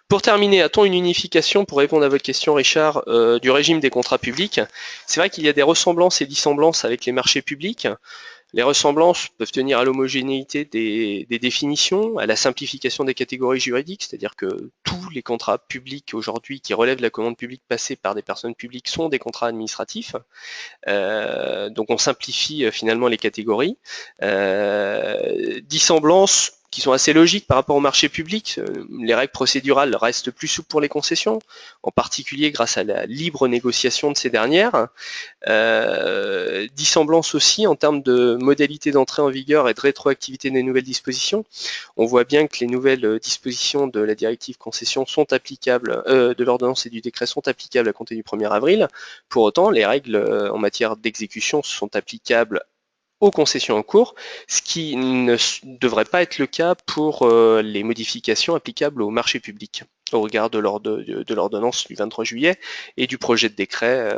Pour terminer, a-t-on une unification, pour répondre à votre question Richard, du régime des contrats publics? C'est vrai qu'il y a des ressemblances et dissemblances avec les marchés publics. Les ressemblances peuvent tenir à l'homogénéité des définitions, à la simplification des catégories juridiques, c'est-à-dire que tous les contrats publics aujourd'hui qui relèvent de la commande publique passée par des personnes publiques sont des contrats administratifs. Donc on simplifie finalement les catégories. Dissemblances qui sont assez logiques par rapport au marché public. Les règles procédurales restent plus souples pour les concessions, en particulier grâce à la libre négociation de ces dernières. Dissemblance aussi en termes de modalités d'entrée en vigueur et de rétroactivité des nouvelles dispositions. On voit bien que les nouvelles dispositions de la directive concession sont applicables, de l'ordonnance et du décret sont applicables à compter du 1er avril. Pour autant, les règles en matière d'exécution sont applicables aux concessions en cours, ce qui ne devrait pas être le cas pour les modifications applicables au marché public au regard de l'ordonnance du 23 juillet et du projet de décret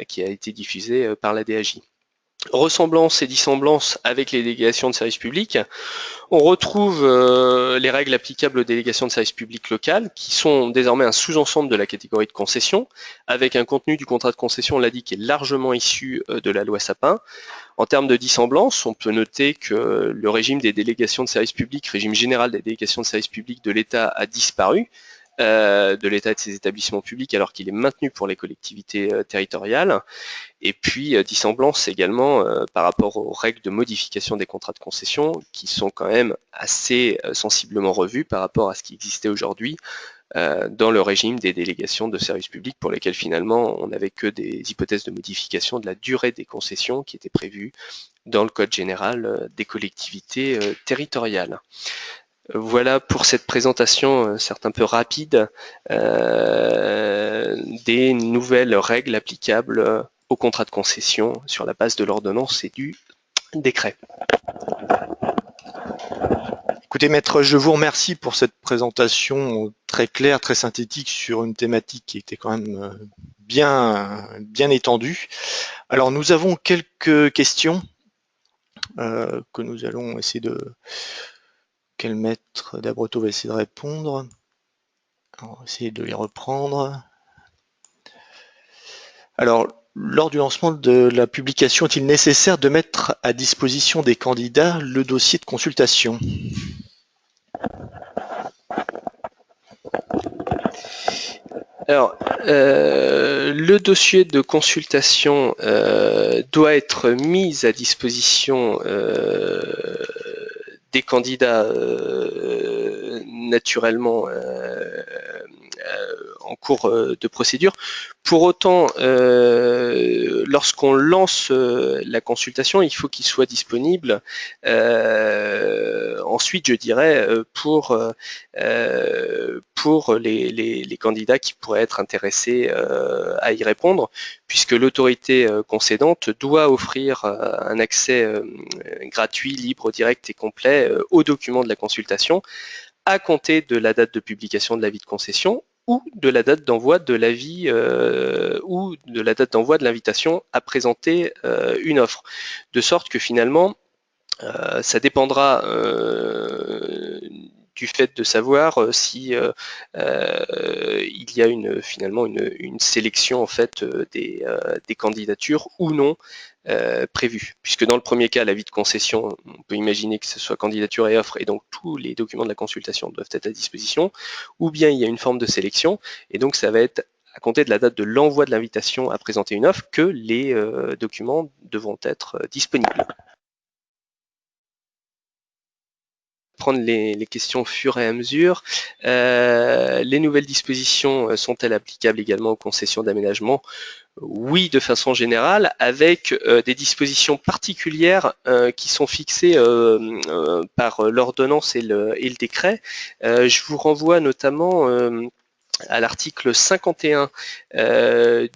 qui a été diffusé par la DAJ. Ressemblance et dissemblance avec les délégations de services publics. On retrouve les règles applicables aux délégations de services publics locales, qui sont désormais un sous-ensemble de la catégorie de concession, avec un contenu du contrat de concession, on l'a dit, qui est largement issu de la loi Sapin. En termes de dissemblance, on peut noter que le régime des délégations de services publics, régime général des délégations de services publics de l'État, a disparu de l'État et de ses établissements publics, alors qu'il est maintenu pour les collectivités territoriales. Et puis dissemblance également par rapport aux règles de modification des contrats de concession, qui sont quand même assez sensiblement revues par rapport à ce qui existait aujourd'hui dans le régime des délégations de services publics, pour lesquelles finalement on n'avait que des hypothèses de modification de la durée des concessions qui étaient prévues dans le Code général des collectivités territoriales. Voilà pour cette présentation, certes un peu rapide, des nouvelles règles applicables au contrat de concession sur la base de l'ordonnance et du décret. Écoutez, maître, je vous remercie pour cette présentation très claire, très synthétique sur une thématique qui était quand même bien étendue. Alors, nous avons quelques questions que nous allons essayer quel maître d'Abreto va essayer de répondre. On va essayer de les reprendre. Alors, lors du lancement de la publication, est-il nécessaire de mettre à disposition des candidats le dossier de consultation? Alors, le dossier de consultation doit être mis à disposition des candidats naturellement en cours de procédure. Pour autant, lorsqu'on lance la consultation, il faut qu'il soit disponible ensuite, je dirais, pour les candidats qui pourraient être intéressés à y répondre, puisque l'autorité concédante doit offrir un accès gratuit, libre, direct et complet aux documents de la consultation à compter de la date de publication de l'avis de concession ou de la date d'envoi de l'avis ou de la date d'envoi de l'invitation à présenter une offre. De sorte que finalement, ça dépendra du fait de savoir si il y a finalement une sélection en fait des candidatures ou non prévues. Puisque dans le premier cas, l'avis de concession, on peut imaginer que ce soit candidature et offre, et donc tous les documents de la consultation doivent être à disposition, ou bien il y a une forme de sélection, et donc ça va être à compter de la date de l'envoi de l'invitation à présenter une offre que les documents devront être disponibles. Prendre les questions au fur et à mesure. Les nouvelles dispositions sont-elles applicables également aux concessions d'aménagement? Oui, de façon générale, avec des dispositions particulières qui sont fixées par l'ordonnance et le décret. Je vous renvoie notamment à l'article 51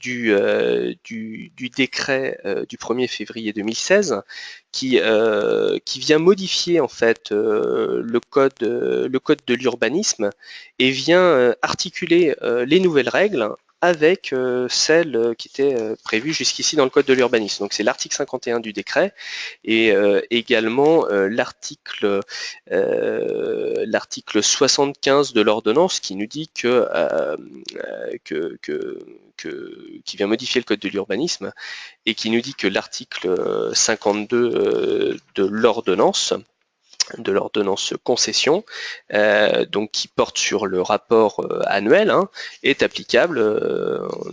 du décret du 1er février 2016 qui vient modifier en fait le code de l'urbanisme et vient articuler les nouvelles règles avec celles qui étaient prévues jusqu'ici dans le code de l'urbanisme. Donc c'est l'article 51 du décret et également l'article 75 de l'ordonnance qui nous dit qui vient modifier le code de l'urbanisme et qui nous dit que l'article 52 de l'ordonnance concession, donc qui porte sur le rapport annuel, est applicable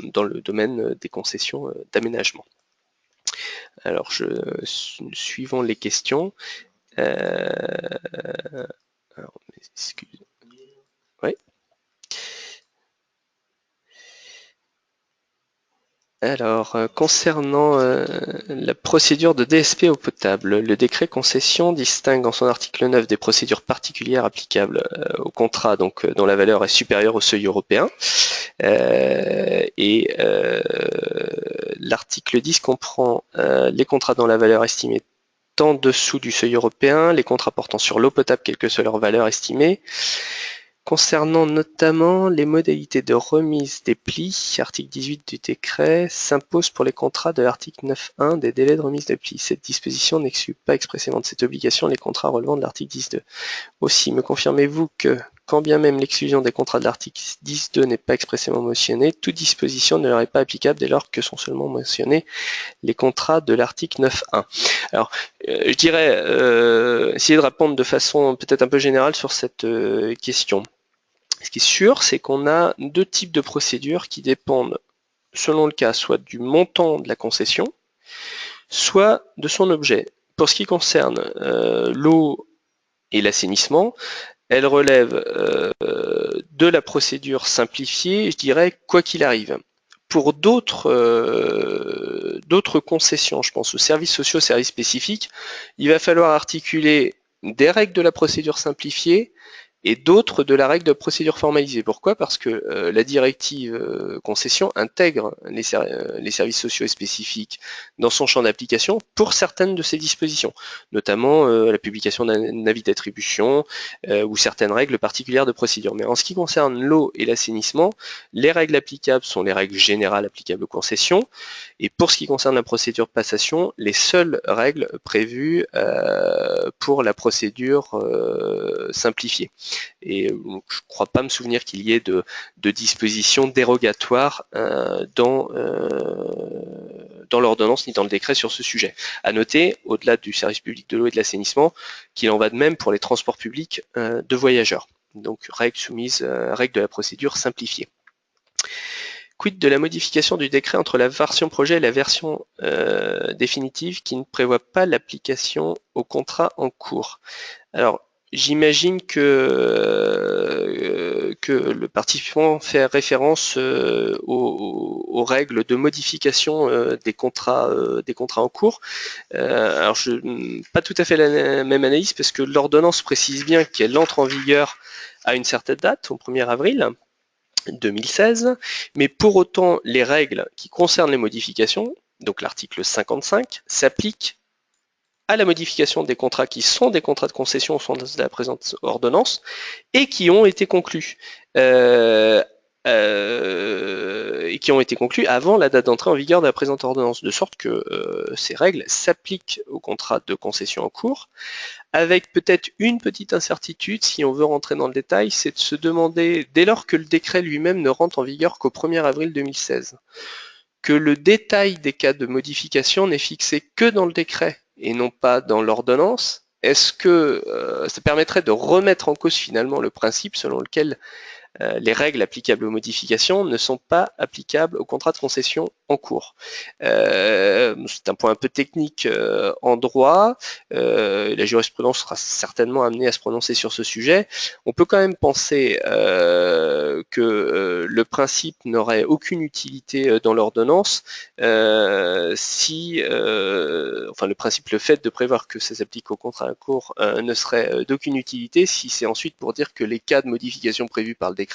dans le domaine des concessions d'aménagement. Alors, suivons les questions. Alors, excusez. Oui. Alors, concernant la procédure de DSP eau potable, le décret concession distingue en son article 9 des procédures particulières applicables au contrat donc, dont la valeur est supérieure au seuil européen. L'article 10 comprend les contrats dont la valeur estimée est en dessous du seuil européen, les contrats portant sur l'eau potable quelle que soit leur valeur estimée. Concernant notamment les modalités de remise des plis, article 18 du décret s'impose pour les contrats de l'article 9.1 des délais de remise des plis. Cette disposition n'exclut pas expressément de cette obligation les contrats relevant de l'article 10.2. Aussi, me confirmez-vous que, quand bien même l'exclusion des contrats de l'article 10.2 n'est pas expressément mentionnée, toute disposition ne leur est pas applicable dès lors que sont seulement mentionnés les contrats de l'article 9.1. Alors, je dirais, essayer de répondre de façon peut-être un peu générale sur cette question. Ce qui est sûr, c'est qu'on a deux types de procédures qui dépendent, selon le cas, soit du montant de la concession, soit de son objet. Pour ce qui concerne l'eau et l'assainissement, elle relève de la procédure simplifiée, je dirais, quoi qu'il arrive. Pour d'autres concessions, je pense aux services sociaux, services spécifiques, il va falloir articuler des règles de la procédure simplifiée et d'autres de la règle de procédure formalisée. Pourquoi? Parce que la directive concession intègre les services sociaux et spécifiques dans son champ d'application pour certaines de ces dispositions, notamment la publication d'un avis d'attribution ou certaines règles particulières de procédure. Mais en ce qui concerne l'eau et l'assainissement, les règles applicables sont les règles générales applicables aux concessions, et pour ce qui concerne la procédure de passation, les seules règles prévues pour la procédure simplifiée. Et je ne crois pas me souvenir qu'il y ait de dispositions dérogatoires dans l'ordonnance ni dans le décret sur ce sujet. À noter, au-delà du service public de l'eau et de l'assainissement, qu'il en va de même pour les transports publics de voyageurs. Donc règles soumises, règles de la procédure simplifiée. Quid de la modification du décret entre la version projet et la version définitive qui ne prévoit pas l'application au contrat en cours? Alors, j'imagine que le participant fait référence aux règles de modification des contrats en cours. Alors, pas tout à fait la même analyse parce que l'ordonnance précise bien qu'elle entre en vigueur à une certaine date, au 1er avril 2016, mais pour autant, les règles qui concernent les modifications, donc l'article 55, s'appliquent à la modification des contrats qui sont des contrats de concession au sens de la présente ordonnance et qui ont été conclus et qui ont été conclues avant la date d'entrée en vigueur de la présente ordonnance, de sorte que ces règles s'appliquent aux contrats de concession en cours, avec peut-être une petite incertitude, si on veut rentrer dans le détail, c'est de se demander, dès lors que le décret lui-même ne rentre en vigueur qu'au 1er avril 2016, que le détail des cas de modification n'est fixé que dans le décret et non pas dans l'ordonnance, est-ce que ça permettrait de remettre en cause finalement le principe selon lequel les règles applicables aux modifications ne sont pas applicables au contrat de concession en cours. C'est un point un peu technique en droit. La jurisprudence sera certainement amenée à se prononcer sur ce sujet. On peut quand même penser que le principe n'aurait aucune utilité dans l'ordonnance si, enfin le principe, le fait de prévoir que ça s'applique au contrat en cours ne serait d'aucune utilité si c'est ensuite pour dire que les cas de modification prévus par le décret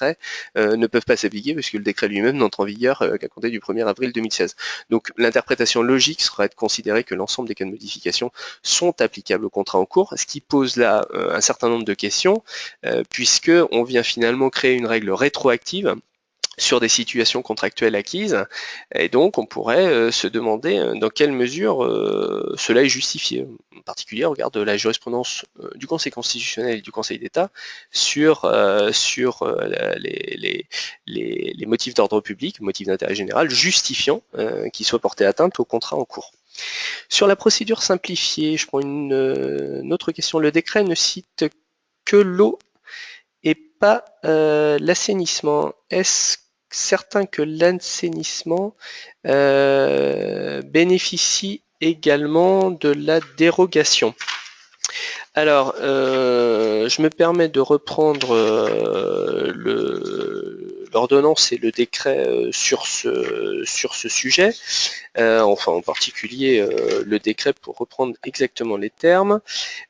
ne peuvent pas s'appliquer puisque le décret lui-même n'entre en vigueur qu'à compter du 1er avril 2016. Donc l'interprétation logique serait de considérer que l'ensemble des cas de modification sont applicables au contrat en cours, ce qui pose là un certain nombre de questions, puisque on vient finalement créer une règle rétroactive sur des situations contractuelles acquises, et donc on pourrait se demander dans quelle mesure cela est justifié. En particulier, on regarde la jurisprudence du Conseil constitutionnel et du Conseil d'État sur les motifs d'ordre public, motifs d'intérêt général, justifiant qu'ils soient portés atteinte au contrat en cours. Sur la procédure simplifiée, je prends une autre question. Le décret ne cite que l'eau et pas l'assainissement. Est-ce certain que l'assainissement bénéficie également de la dérogation? Alors, je me permets de reprendre l'ordonnance et le décret sur ce sujet, enfin en particulier le décret pour reprendre exactement les termes.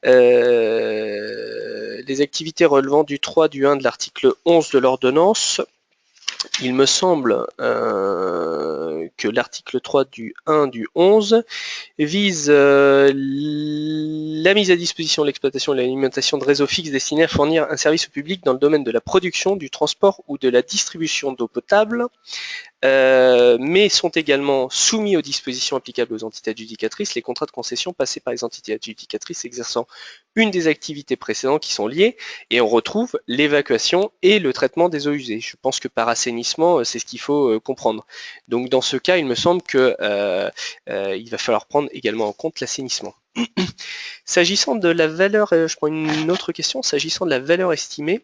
Les activités relevant du 3 du 1 de l'article 11 de l'ordonnance, il me semble que l'article 3 du 1 du 11 vise la mise à disposition, l'exploitation et l'alimentation de réseaux fixes destinés à fournir un service au public dans le domaine de la production, du transport ou de la distribution d'eau potable, mais sont également soumis aux dispositions applicables aux entités adjudicatrices les contrats de concession passés par les entités adjudicatrices exerçant une des activités précédentes qui sont liées, et on retrouve l'évacuation et le traitement des eaux usées. Je pense que par assainissement, c'est ce qu'il faut comprendre. Donc dans ce cas, il me semble que il va falloir prendre également en compte l'assainissement. S'agissant de la valeur, je prends une autre question, s'agissant de la valeur estimée,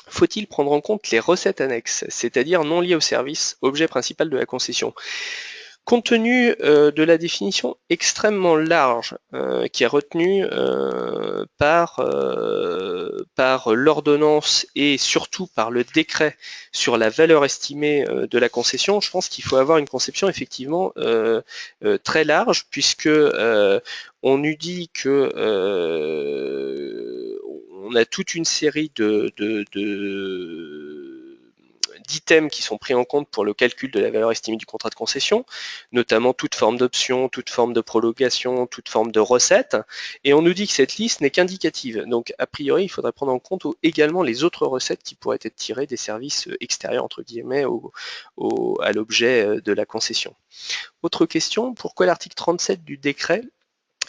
faut-il prendre en compte les recettes annexes, c'est-à-dire non liées au service, objet principal de la concession? Compte tenu de la définition extrêmement large qui est retenue par l'ordonnance et surtout par le décret sur la valeur estimée de la concession, je pense qu'il faut avoir une conception effectivement très large, puisque on nous dit que on a toute une série d'items qui sont pris en compte pour le calcul de la valeur estimée du contrat de concession, notamment toute forme d'option, toute forme de prolongation, toute forme de recette, et on nous dit que cette liste n'est qu'indicative. Donc a priori, il faudrait prendre en compte également les autres recettes qui pourraient être tirées des services extérieurs, entre guillemets, à l'objet de la concession. Autre question, pourquoi l'article 37 du décret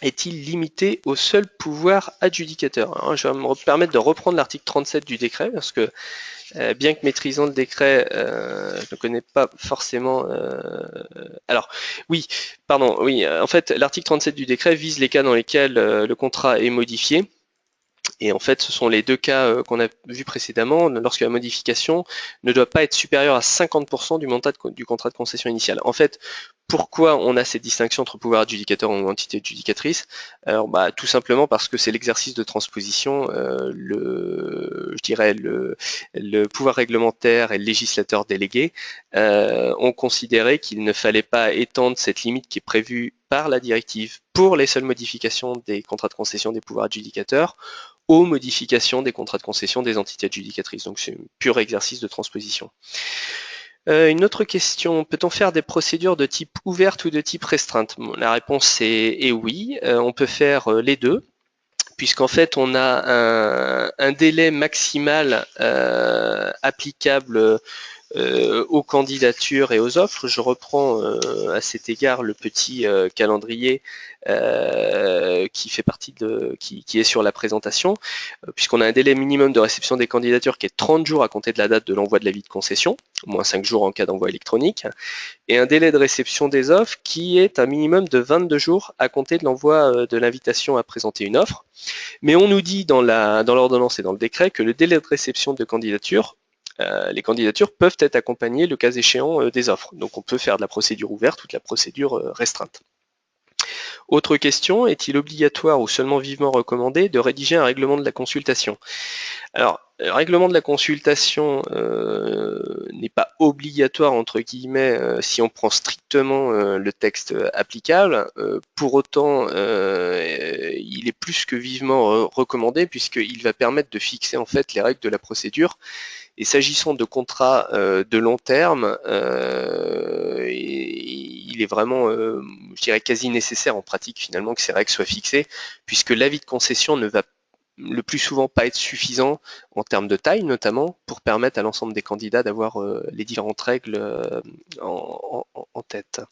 est-il limité au seul pouvoir adjudicateur? Alors, je vais me permettre de reprendre l'article 37 du décret, parce que bien que maîtrisant le décret, je ne connais pas forcément... Alors, oui, pardon, oui, en fait, l'article 37 du décret vise les cas dans lesquels le contrat est modifié. Et en fait, ce sont les deux cas qu'on a vus précédemment, lorsque la modification ne doit pas être supérieure à 50% du montant du contrat de concession initial. En fait, pourquoi on a cette distinction entre pouvoir adjudicateur ou entité adjudicatrice? Alors, tout simplement parce que c'est l'exercice de transposition, je dirais le pouvoir réglementaire et le législateur délégué ont considéré qu'il ne fallait pas étendre cette limite qui est prévue par la directive pour les seules modifications des contrats de concession des pouvoirs adjudicateurs aux modifications des contrats de concession des entités adjudicatrices. Donc c'est un pur exercice de transposition. Une autre question, peut-on faire des procédures de type ouverte ou de type restreinte? La réponse est oui, on peut faire les deux, puisqu'en fait on a un délai maximal applicable aux candidatures et aux offres. Je reprends à cet égard le petit calendrier qui fait partie qui est sur la présentation, puisqu'on a un délai minimum de réception des candidatures qui est 30 jours à compter de la date de l'envoi de l'avis de concession, moins 5 jours en cas d'envoi électronique, et un délai de réception des offres qui est un minimum de 22 jours à compter de l'envoi de l'invitation à présenter une offre. Mais on nous dit dans l'ordonnance et dans le décret que le délai de réception de candidature, les candidatures peuvent être accompagnées, le cas échéant, des offres. Donc on peut faire de la procédure ouverte ou de la procédure restreinte. Autre question, est-il obligatoire ou seulement vivement recommandé de rédiger un règlement de la consultation? Alors, le règlement de la consultation n'est pas obligatoire, entre guillemets, si on prend strictement le texte applicable. Pour autant, il est plus que vivement recommandé, puisqu'il va permettre de fixer en fait les règles de la procédure. Et s'agissant de contrats de long terme, il est vraiment, je dirais, quasi nécessaire en pratique finalement que ces règles soient fixées, puisque l'avis de concession ne va le plus souvent pas être suffisant en termes de taille notamment pour permettre à l'ensemble des candidats d'avoir les différentes règles en tête.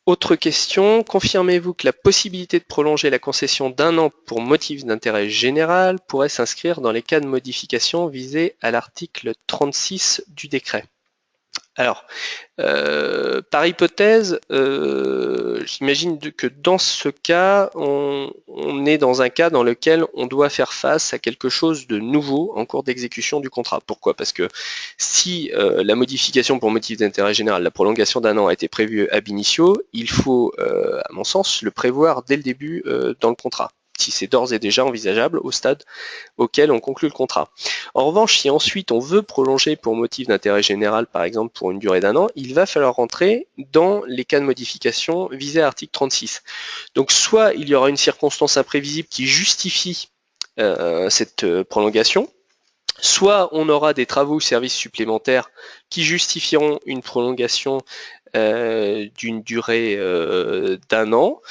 Autre question, confirmez-vous que la possibilité de prolonger la concession d'1 an pour motif d'intérêt général pourrait s'inscrire dans les cas de modification visés à l'article 36 du décret? Alors, par hypothèse, j'imagine que dans ce cas, on est dans un cas dans lequel on doit faire face à quelque chose de nouveau en cours d'exécution du contrat. Pourquoi? Parce que si la modification pour motif d'intérêt général, la prolongation d'1 an a été prévue ab initio, il faut, à mon sens, le prévoir dès le début dans le contrat, si c'est d'ores et déjà envisageable au stade auquel on conclut le contrat. En revanche, si ensuite on veut prolonger pour motif d'intérêt général, par exemple pour une durée d'1 an, il va falloir rentrer dans les cas de modification visés à l'article 36. Donc soit il y aura une circonstance imprévisible qui justifie cette prolongation, soit on aura des travaux ou services supplémentaires qui justifieront une prolongation d'une durée d'1 an,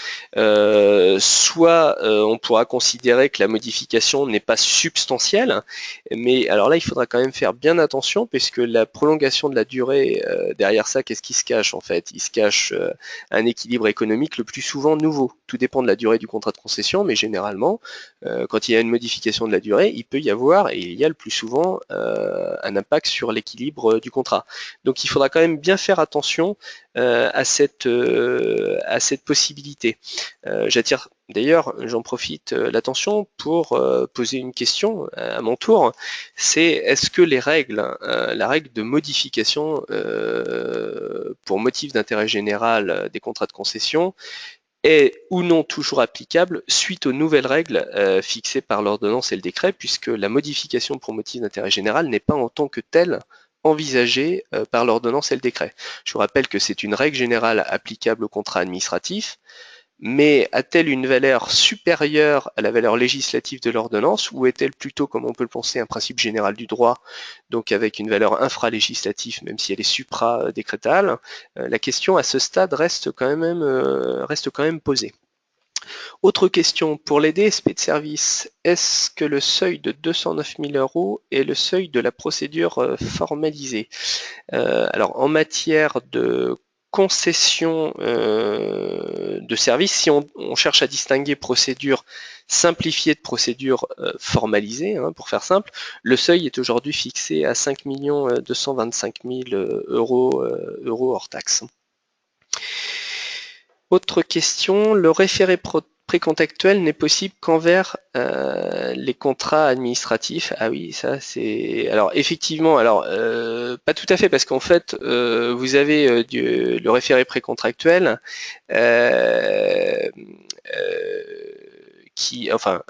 soit on pourra considérer que la modification n'est pas substantielle, mais alors là il faudra quand même faire bien attention, puisque la prolongation de la durée, derrière ça, qu'est-ce qui se cache en fait? Il se cache un équilibre économique le plus souvent nouveau. Tout dépend de la durée du contrat de concession, mais généralement, quand il y a une modification de la durée, il peut y avoir, et il y a le plus souvent, un impact sur l'équilibre du contrat. Donc il faudra quand même bien faire attention à cette possibilité. J'attire d'ailleurs, j'en profite, l'attention pour poser une question à mon tour, c'est est-ce que les règles, la règle de modification pour motif d'intérêt général des contrats de concession est ou non toujours applicable suite aux nouvelles règles fixées par l'ordonnance et le décret, puisque la modification pour motif d'intérêt général n'est pas en tant que telle envisagée par l'ordonnance et le décret. Je vous rappelle que c'est une règle générale applicable au contrat administratif, mais a-t-elle une valeur supérieure à la valeur législative de l'ordonnance, ou est-elle plutôt, comme on peut le penser, un principe général du droit, donc avec une valeur infralégislative, même si elle est supra-décrétale? La question à ce stade reste quand même posée. Autre question, pour les DSP de service, est-ce que le seuil de 209 000 € est le seuil de la procédure formalisée? Alors, en matière de concession de service, si on cherche à distinguer procédure simplifiée de procédure formalisée, pour faire simple, le seuil est aujourd'hui fixé à 5 225 000 € hors taxe. Autre question, le référé précontractuel n'est possible qu'envers les contrats administratifs. Ah oui, ça c'est... Alors effectivement, pas tout à fait, parce qu'en fait, vous avez le référé précontractuel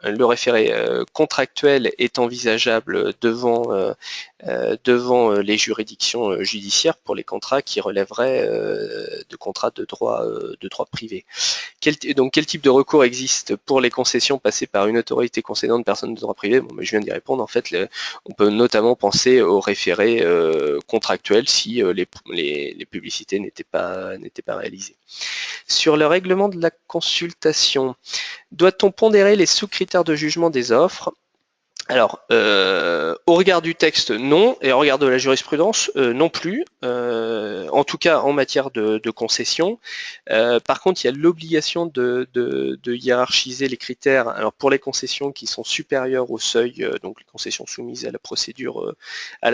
le référé contractuel est envisageable devant les juridictions judiciaires pour les contrats qui relèveraient de contrats de droit privé. Donc quel type de recours existe pour les concessions passées par une autorité concédante de personnes de droit privé? Bon, je viens d'y répondre. En fait, on peut notamment penser au référé contractuel si les publicités n'étaient pas réalisées. Sur le règlement de la consultation, doit-on pondérer les sous-critères de jugement des offres? Alors, au regard du texte, non, et au regard de la jurisprudence, non plus, en tout cas en matière de concession. Par contre, il y a l'obligation de hiérarchiser les critères. Alors, pour les concessions qui sont supérieures au seuil, donc les concessions soumises à la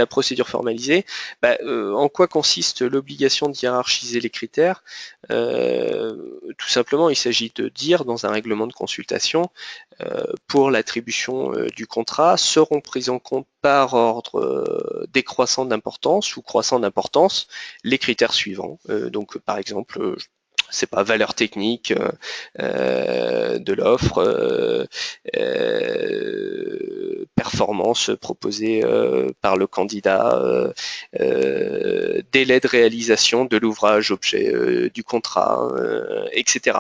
procédure formalisée, en quoi consiste l'obligation de hiérarchiser les critères? Tout simplement, il s'agit de dire dans un règlement de consultation, pour l'attribution du contrat seront prises en compte par ordre décroissant d'importance ou croissant d'importance les critères suivants. Donc par exemple, c'est pas valeur technique de l'offre, performance proposée par le candidat, délai de réalisation de l'ouvrage objet du contrat, etc.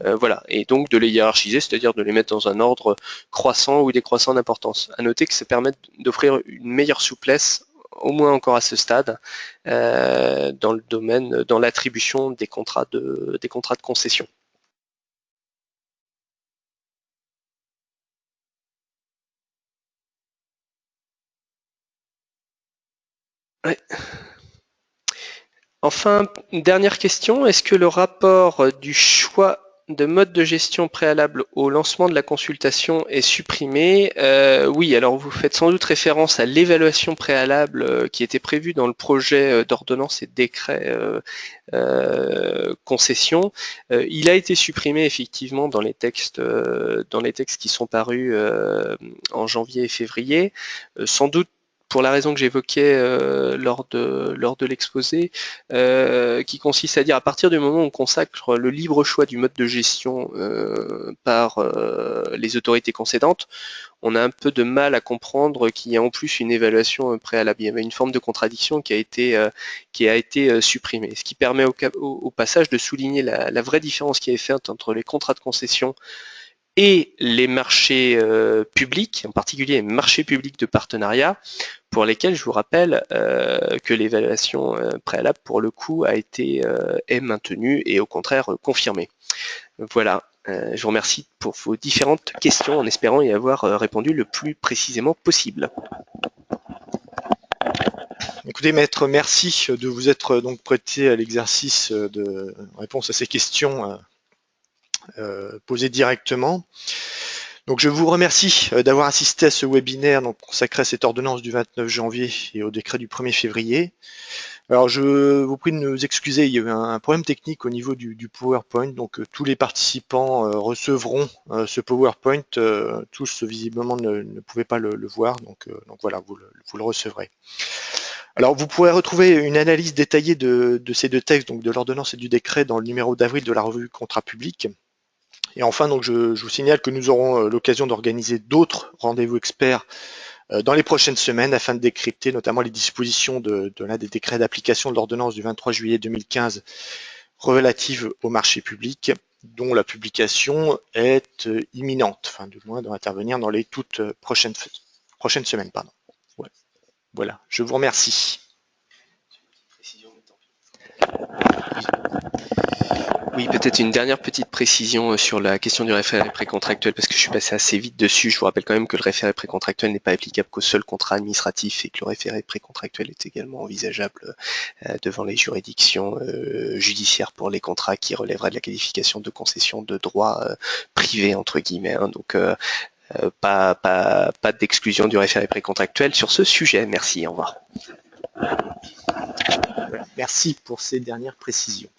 Voilà, et donc de les hiérarchiser, c'est-à-dire de les mettre dans un ordre croissant ou décroissant d'importance. À noter que ça permet d'offrir une meilleure souplesse, au moins encore à ce stade, dans le domaine, dans l'attribution des contrats de concession. Ouais. Enfin, une dernière question, est-ce que le rapport du choix de mode de gestion préalable au lancement de la consultation est supprimé? Oui, alors vous faites sans doute référence à l'évaluation préalable qui était prévue dans le projet d'ordonnance et de décret concession. Il a été supprimé effectivement dans les textes qui sont parus en janvier et février, sans doute pour la raison que j'évoquais lors de l'exposé, qui consiste à dire à partir du moment où on consacre le libre choix du mode de gestion par les autorités concédantes, on a un peu de mal à comprendre qu'il y a en plus une évaluation préalable. Il y avait une forme de contradiction qui a été supprimée, ce qui permet au passage de souligner la vraie différence qui est faite entre les contrats de concession et les marchés publics, en particulier les marchés publics de partenariat, pour lesquels je vous rappelle que l'évaluation préalable pour le coup est maintenue et au contraire confirmée. Voilà, je vous remercie pour vos différentes questions en espérant y avoir répondu le plus précisément possible. Écoutez, maître, merci de vous être donc prêté à l'exercice de réponse à ces questions posées directement. Donc je vous remercie d'avoir assisté à ce webinaire donc, consacré à cette ordonnance du 29 janvier et au décret du 1er février. Alors je vous prie de nous excuser, il y a eu un problème technique au niveau du PowerPoint, donc tous les participants recevront ce PowerPoint, tous visiblement ne pouvaient pas le voir, donc voilà, vous le recevrez. Alors vous pourrez retrouver une analyse détaillée de ces deux textes, donc de l'ordonnance et du décret, dans le numéro d'avril de la revue Contrat public. Et enfin, donc je vous signale que nous aurons l'occasion d'organiser d'autres rendez-vous experts dans les prochaines semaines afin de décrypter notamment les dispositions de l'un des décrets d'application de l'ordonnance du 23 juillet 2015 relative au marché public, dont la publication est imminente, enfin du moins doit intervenir dans les toutes prochaines semaines. Pardon. Ouais. Voilà, je vous remercie. Oui, peut-être une dernière petite précision sur la question du référé précontractuel, parce que je suis passé assez vite dessus. Je vous rappelle quand même que le référé précontractuel n'est pas applicable qu'au seul contrat administratif et que le référé précontractuel est également envisageable devant les juridictions judiciaires pour les contrats qui relèveraient de la qualification de concession de droit privé, entre guillemets. Hein. Donc, pas d'exclusion du référé précontractuel sur ce sujet. Merci, au revoir. Merci pour ces dernières précisions.